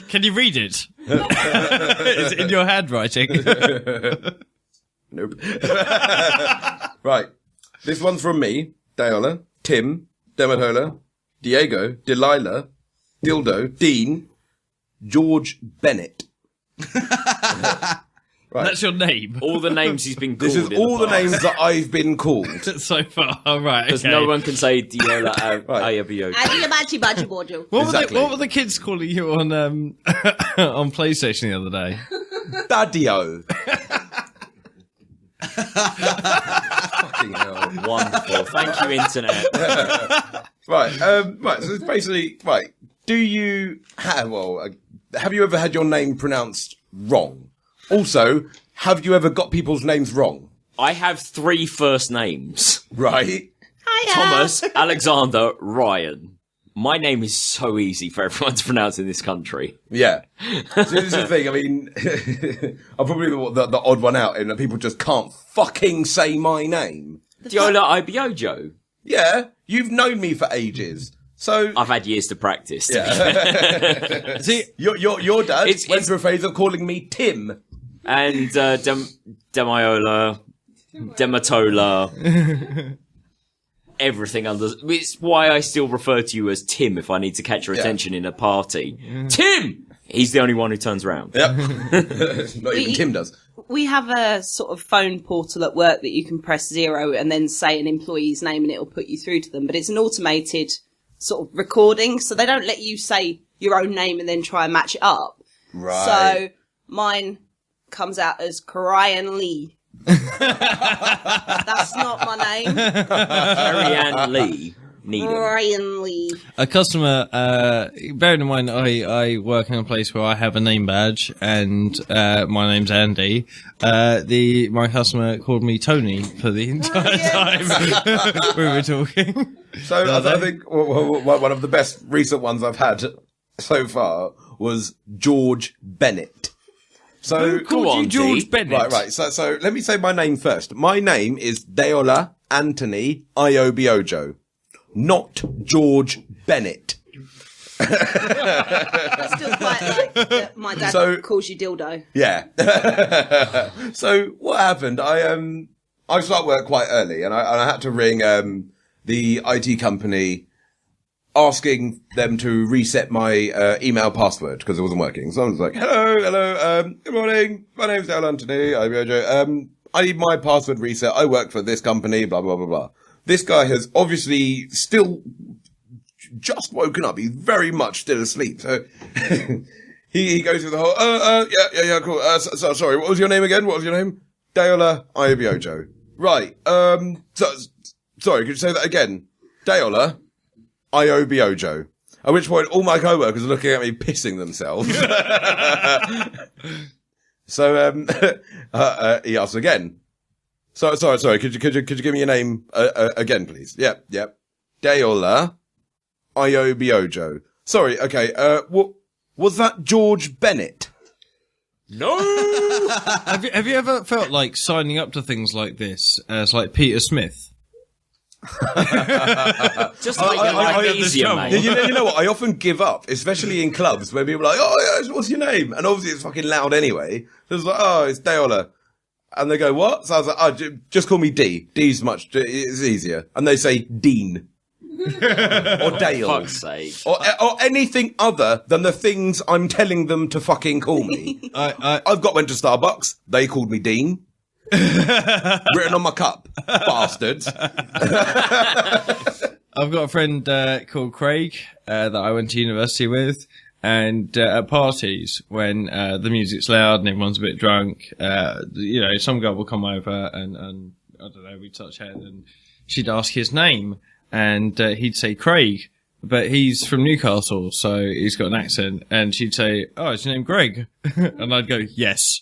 Can you read it? Is it in your handwriting? Nope. Right. This one's from me, Diana, Tim, Dematola, Diego, Delilah, Dildo, Dean, George Bennett. Right. That's your name. All the names he's been called. This is all the names that I've been called. So far, right? Because Okay. no one can say Diola Right. Ayabio. What were the kids calling you on on PlayStation the other day? Daddio. Fucking hell. Wonderful. Thank you, Internet. Right. Right. So it's basically right. Do you have have you ever had your name pronounced wrong? Also, have you ever got people's names wrong? I have 3 first names. Right. Thomas, Alexander, Ryan. My name is so easy for everyone to pronounce in this country. Yeah. So this is the thing. I mean, I'm probably the odd one out in that people just can't fucking say my name. Diola Ibiojo. Yeah. You've known me for ages. So I've had years to practice. yeah. See, your dad It's- went through a phase of calling me Tim. And Demiola, Dematola, everything under. It's why I still refer to you as Tim if I need to catch your attention in a party. Tim! He's the only one who turns around. Yep. Not even Tim does. We have a sort of phone portal at work that you can press 0 and then say an employee's name and it'll put you through to them. But it's an automated sort of recording, so they don't let you say your own name and then try and match it up. Right. So mine comes out as Karian Lee. That's not my name. Carrie Ann Lee. Needham. Karian Lee. a customer, bearing in mind I work in a place where I have a name badge and my name's Andy, my customer called me Tony for the entire time we were talking. So I think one of the best recent ones I've had so far was George Bennett. So Who called on, you George D. Bennett? right. So let me say my name first. My name is Deola Anthony Iobiojo, not George Bennett. That's still quite like that my dad calls you dildo. Yeah. So what happened? I started work quite early, and I had to ring the IT company, asking them to reset my email password because it wasn't working. So I was like, hello, good morning. My name's Dale Anthony. I need my password reset. I work for this company, blah, blah, blah, blah. This guy has obviously still just woken up. He's very much still asleep. So he goes through the whole, yeah, cool. So, sorry, what was your name again? What was your name? Deola Iobiojo. Right. Sorry, could you say that again? Deola Iobiojo. At which point, all my co-workers are looking at me pissing themselves. So, he asks again. Sorry. Could you give me your name again, please? Yep. Deola Iobiojo. Sorry. Okay. Was that George Bennett? No! Have you ever felt like signing up to things like this as like Peter Smith? Just to make your life easier, trouble. mate. You know what? I often give up, especially in clubs where people are like, oh, yeah, what's your name? And obviously it's fucking loud anyway. So it's like, oh, it's Deola. And they go, what? So I was like, oh, just call me D. D's it's easier. And they say Dean. Or Dale. Fuck's sake. Or anything other than the things I'm telling them to fucking call me. I've went to Starbucks. They called me Dean. Written on my cup. Bastards. I've got a friend called Craig that I went to university with, and at parties when the music's loud and everyone's a bit drunk, some girl will come over and I don't know, we'd touch head and she'd ask his name and he'd say Craig, but he's from Newcastle, so he's got an accent, and she'd say, oh, is your name Greg? And I'd go, yes.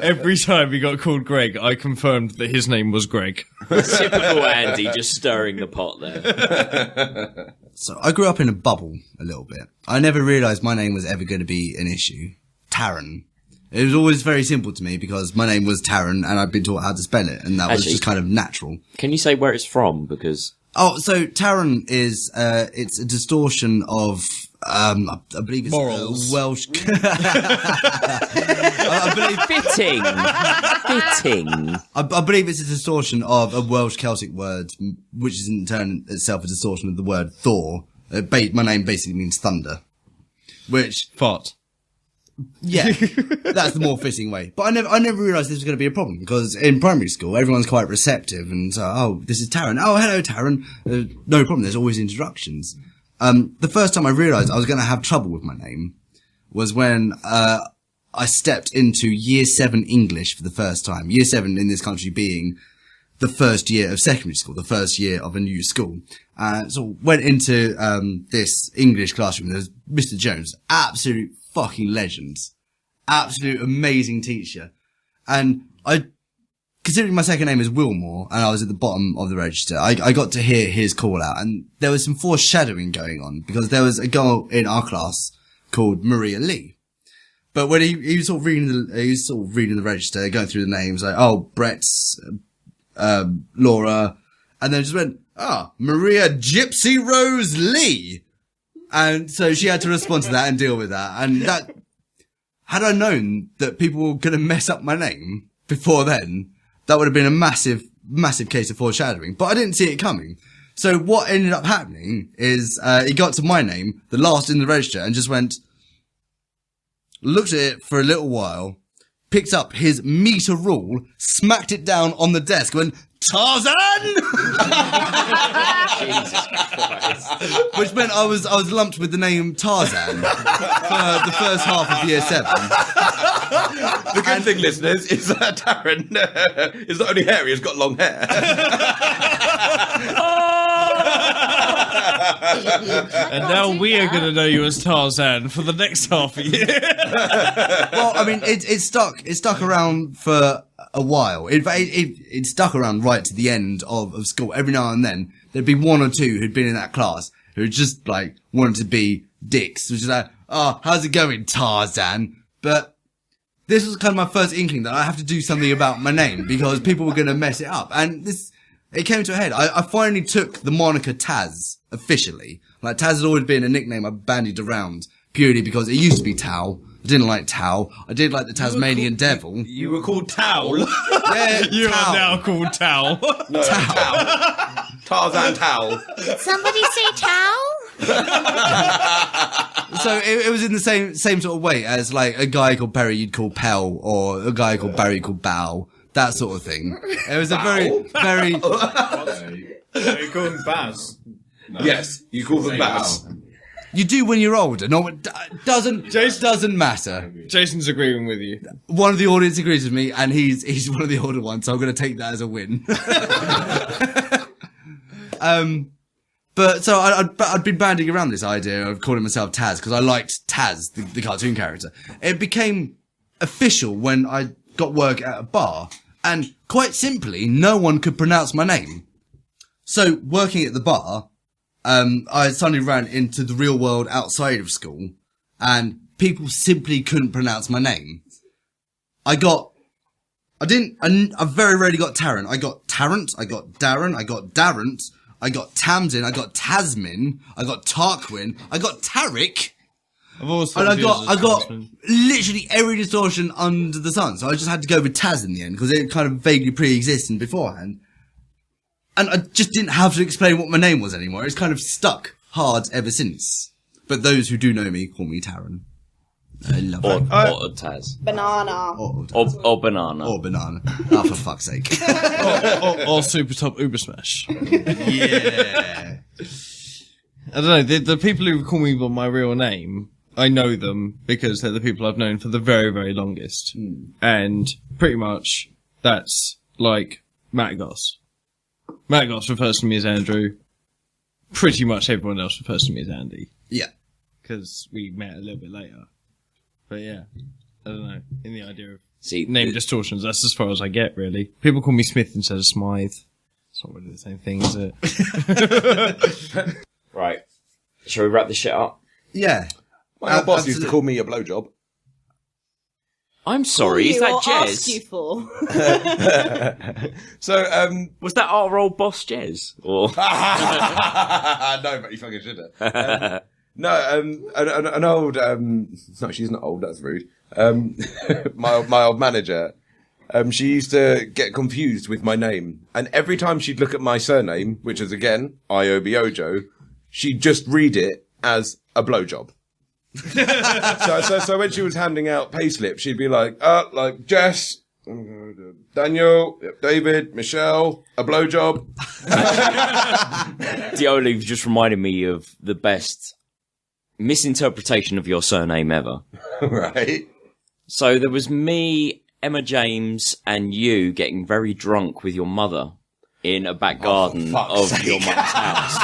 Every time he got called Greg, I confirmed that his name was Greg. Typical Andy, just stirring the pot there. So I grew up in a bubble a little bit. I never realised my name was ever going to be an issue. Taryn. It was always very simple to me because my name was Taryn and I'd been taught how to spell it, and that was just kind of natural. Can you say where it's from? Because so Taryn is it's a distortion of I believe it's Morals. Welsh. I believe fitting. I believe it's a distortion of a Welsh Celtic word, which is in turn itself a distortion of the word Thor. My name basically means thunder. which, Fart. yeah, that's the more fitting way. But I never realised this was going to be a problem, because in primary school, everyone's quite receptive and so, oh, this is Taryn. Oh, hello, Taryn. No problem. There's always introductions. The first time I realised I was going to have trouble with my name was when, I stepped into year 7 English for the first time. Year 7 in this country being the first year of secondary school, the first year of a new school. So went into, this English classroom. There's Mr. Jones, absolute fucking legend, absolute amazing teacher. And considering my second name is Wilmore and I was at the bottom of the register, I got to hear his call out, and there was some foreshadowing going on because there was a girl in our class called Maria Lee. But when he was sort of reading the register, going through the names, like, oh, Brett's, Laura, and then just went, Maria Gypsy Rose Lee. And so she had to respond to that and deal with that. And that, had I known that people were going to mess up my name before then, that would have been a massive, massive case of foreshadowing. But I didn't see it coming. So what ended up happening is, he got to my name, the last in the register, and just went, looked at it for a little while, picked up his meter rule, smacked it down on the desk, went, Tarzan! Jesus Christ. Which meant I was lumped with the name Tarzan for the first half of year 7. The good thing, listeners, is that Darren is not only hairy, he's got long hair. And now we are going to know you as Tarzan for the next half a year. Well, I mean, it stuck around for a while. In fact, it stuck around right to the end of school. Every now and then, there'd be one or two who'd been in that class who just, like, wanted to be dicks. Which is like, oh, how's it going, Tarzan? But this was kind of my first inkling that I have to do something about my name because people were going to mess it up. And it came to a head. I finally took the moniker Taz officially. Like, Taz had always been a nickname I bandied around purely because it used to be Tao. I didn't like Tao. I did like the Tasmanian Devil. You were called Towel. Yeah, You Tao. are now called Towel. No, Towel. Tarzan Towel. Somebody say towel? So it was in the same sort of way as like a guy called Perry you'd call Pell, or a guy called Barry called Bow, that sort of thing. It was a very, very... You call him Baz. No. Yes, you call them Baz. You do when you're older. No, it doesn't matter. Jason's agreeing with you. One of the audience agrees with me, and he's one of the older ones, so I'm going to take that as a win. But so I'd been banding around this idea of calling myself Taz because I liked Taz, the cartoon character. It became official when I got work at a bar, and quite simply, no one could pronounce my name. So working at the bar, I suddenly ran into the real world outside of school, and people simply couldn't pronounce my name. I very rarely got Tarrant. I got Tarrant, I got Darren, I got Darrant, I got Tamsin, I got Tasmin, I got Tarquin, I got Tarek, I've always and thought I got Tasman. literally every distortion under the sun. So I just had to go with Taz in the end, because it kind of vaguely pre-existed beforehand. And I just didn't have to explain what my name was anymore. It's kind of stuck hard ever since. But those who do know me call me Taryn. I love Or that. Taz. Banana. Or banana. Or banana. Oh, for fuck's sake. or Super Top Uber Smash. Yeah. I don't know, the people who call me by my real name, I know them because they're the people I've known for the very, very longest. And pretty much, that's like Matt Goss. Matt Goss refers to me as Andrew. Pretty much everyone else refers to me as Andy. Yeah. Because we met a little bit later. But yeah, I don't know. In the idea of See, name distortions, that's as far as I get, really. People call me Smith instead of Smythe. It's not really the same thing, is it? Right. Shall we wrap this shit up? Yeah. My old boss used to call me a blowjob. I'm sorry, is that Or ask Jez? you for. So, Was that our old boss Jez? Or no, but you fucking should have. An old, no, she's not old, that's rude. My old manager, she used to get confused with my name. And every time she'd look at my surname, which is again, Iobiojo, she'd just read it as a blowjob. So when she was handing out payslips, she'd be like Jess, Daniel, David, Michelle, a blowjob. Diola, you've just reminded me of the best misinterpretation of your surname ever. Right. So there was me, Emma James, and you getting very drunk with your mother in a back garden of your mum's house.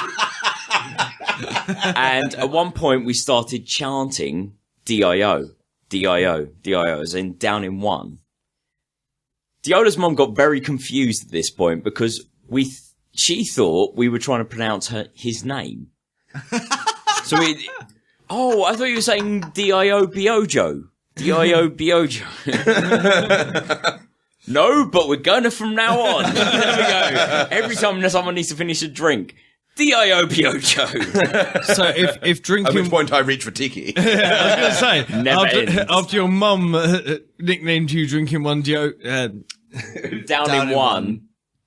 And at one point we started chanting D-I-O, D-I-O, D-I-O, as in down in one. Diola's mum got very confused at this point because she thought we were trying to pronounce his name. So I thought you were saying D-I-O Biojo. D-I-O Biojo. No, but we're going to from now on. There we go. Every time someone needs to finish a drink. D-I-O Biojo. So if drinking... At which point I reach for Tiki. I was going to say, Never ends. after your mum nicknamed you drinking one down in one.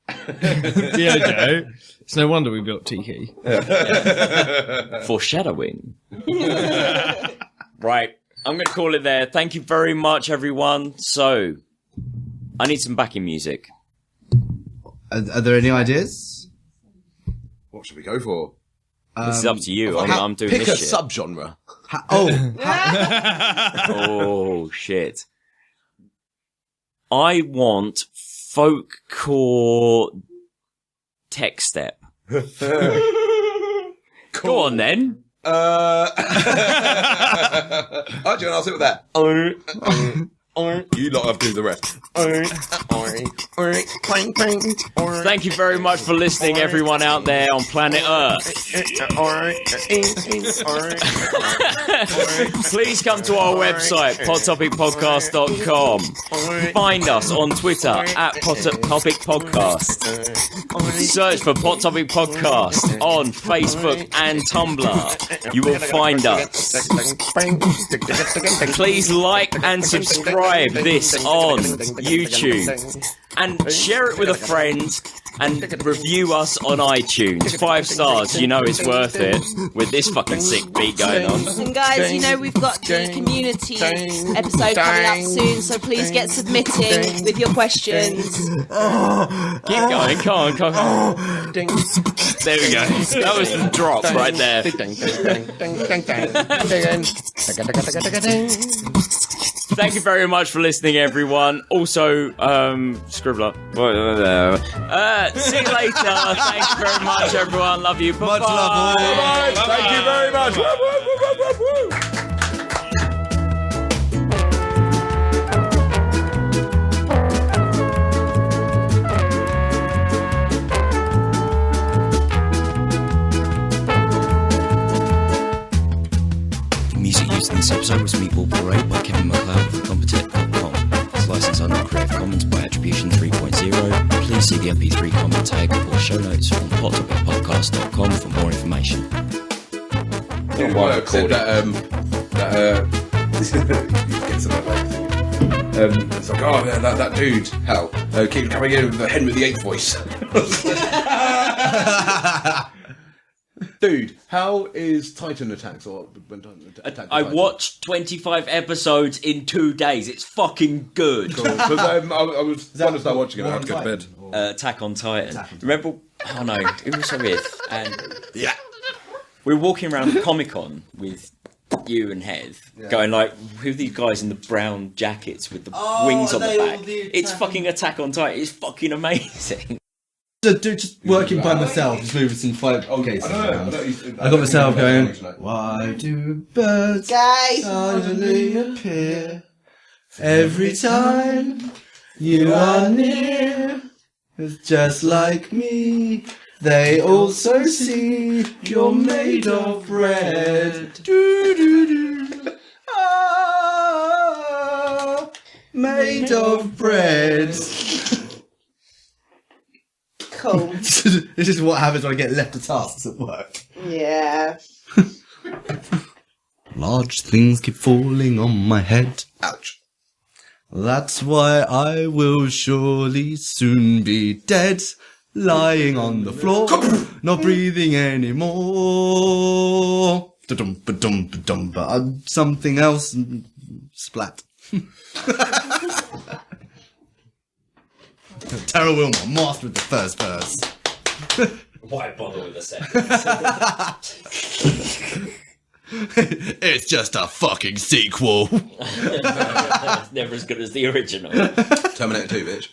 Diojo. It's no wonder we built Tiki. Foreshadowing. Right. I'm going to call it there. Thank you very much, everyone. So, I need some backing music. Are there any ideas? What should we go for? This is up to you. I'm doing Pick this a shit. subgenre. Oh, shit. I want folkcore tech step. Go on, then. Actually, I'll sit with that. You lot have to do the rest. Thank you very much for listening, everyone out there on planet Earth. Please come to our website, podtopicpodcast.com. Find us on Twitter at Podtopic Podcast. Search for Pot Topic Podcast on Facebook and Tumblr. You will find us. Please like and subscribe this on YouTube and share it with a friend and review us on iTunes. 5 stars, you know it's worth it with this fucking sick beat going on. And guys, you know we've got the community episode coming up soon, so please get submitting with your questions. Keep going, come on. There we go. That was the drop right there. Thank you very much for listening, everyone. Also, Scribbler. See you later. Thanks very much, everyone. Love you. Bye-bye. Much love. Bye. Thank you very much. Woo, woo, woo, woo, woo, woo. Music used in this episode was Meatball Parade by Kevin MacLeod from Compotech.com. It's licensed under Creative Commons by Attribution 3.0. Please see the MP3 comment tag or show notes from pottopicpodcast.com for more information. Said get some of that. It's like, oh, yeah, that dude, Hal, keeps coming in with the Henry VIII voice. Dude, how is Titan attacks or when Titan attacks? I watched 25 episodes in 2 days. It's fucking good. Because I was trying to start watching it. I had to go to bed. Attack on Titan. Remember? Oh no, it was so weird. And Yeah. we were walking around Comic-Con with you and Heath, going like, who are these guys in the brown jackets with the wings on the back? It's fucking Attack on Titan. It's fucking amazing. Just working by myself, just moving some 5 cases around. I got myself going, why do birds suddenly appear every time you are near? It's just like me, they also see you're made of bread. Do-do-do. Ah, made of bread. Cool. This is what happens when I get left to tasks at work. Yeah. Large things keep falling on my head. Ouch. That's why I will surely soon be dead, lying on the floor, not breathing anymore. da-dum, ba-dum, ba-dum, but something else, splat. Tara Wilmot, master of the first verse. Why bother with the second? It's just a fucking sequel. It's never as good as the original. Terminator 2, bitch.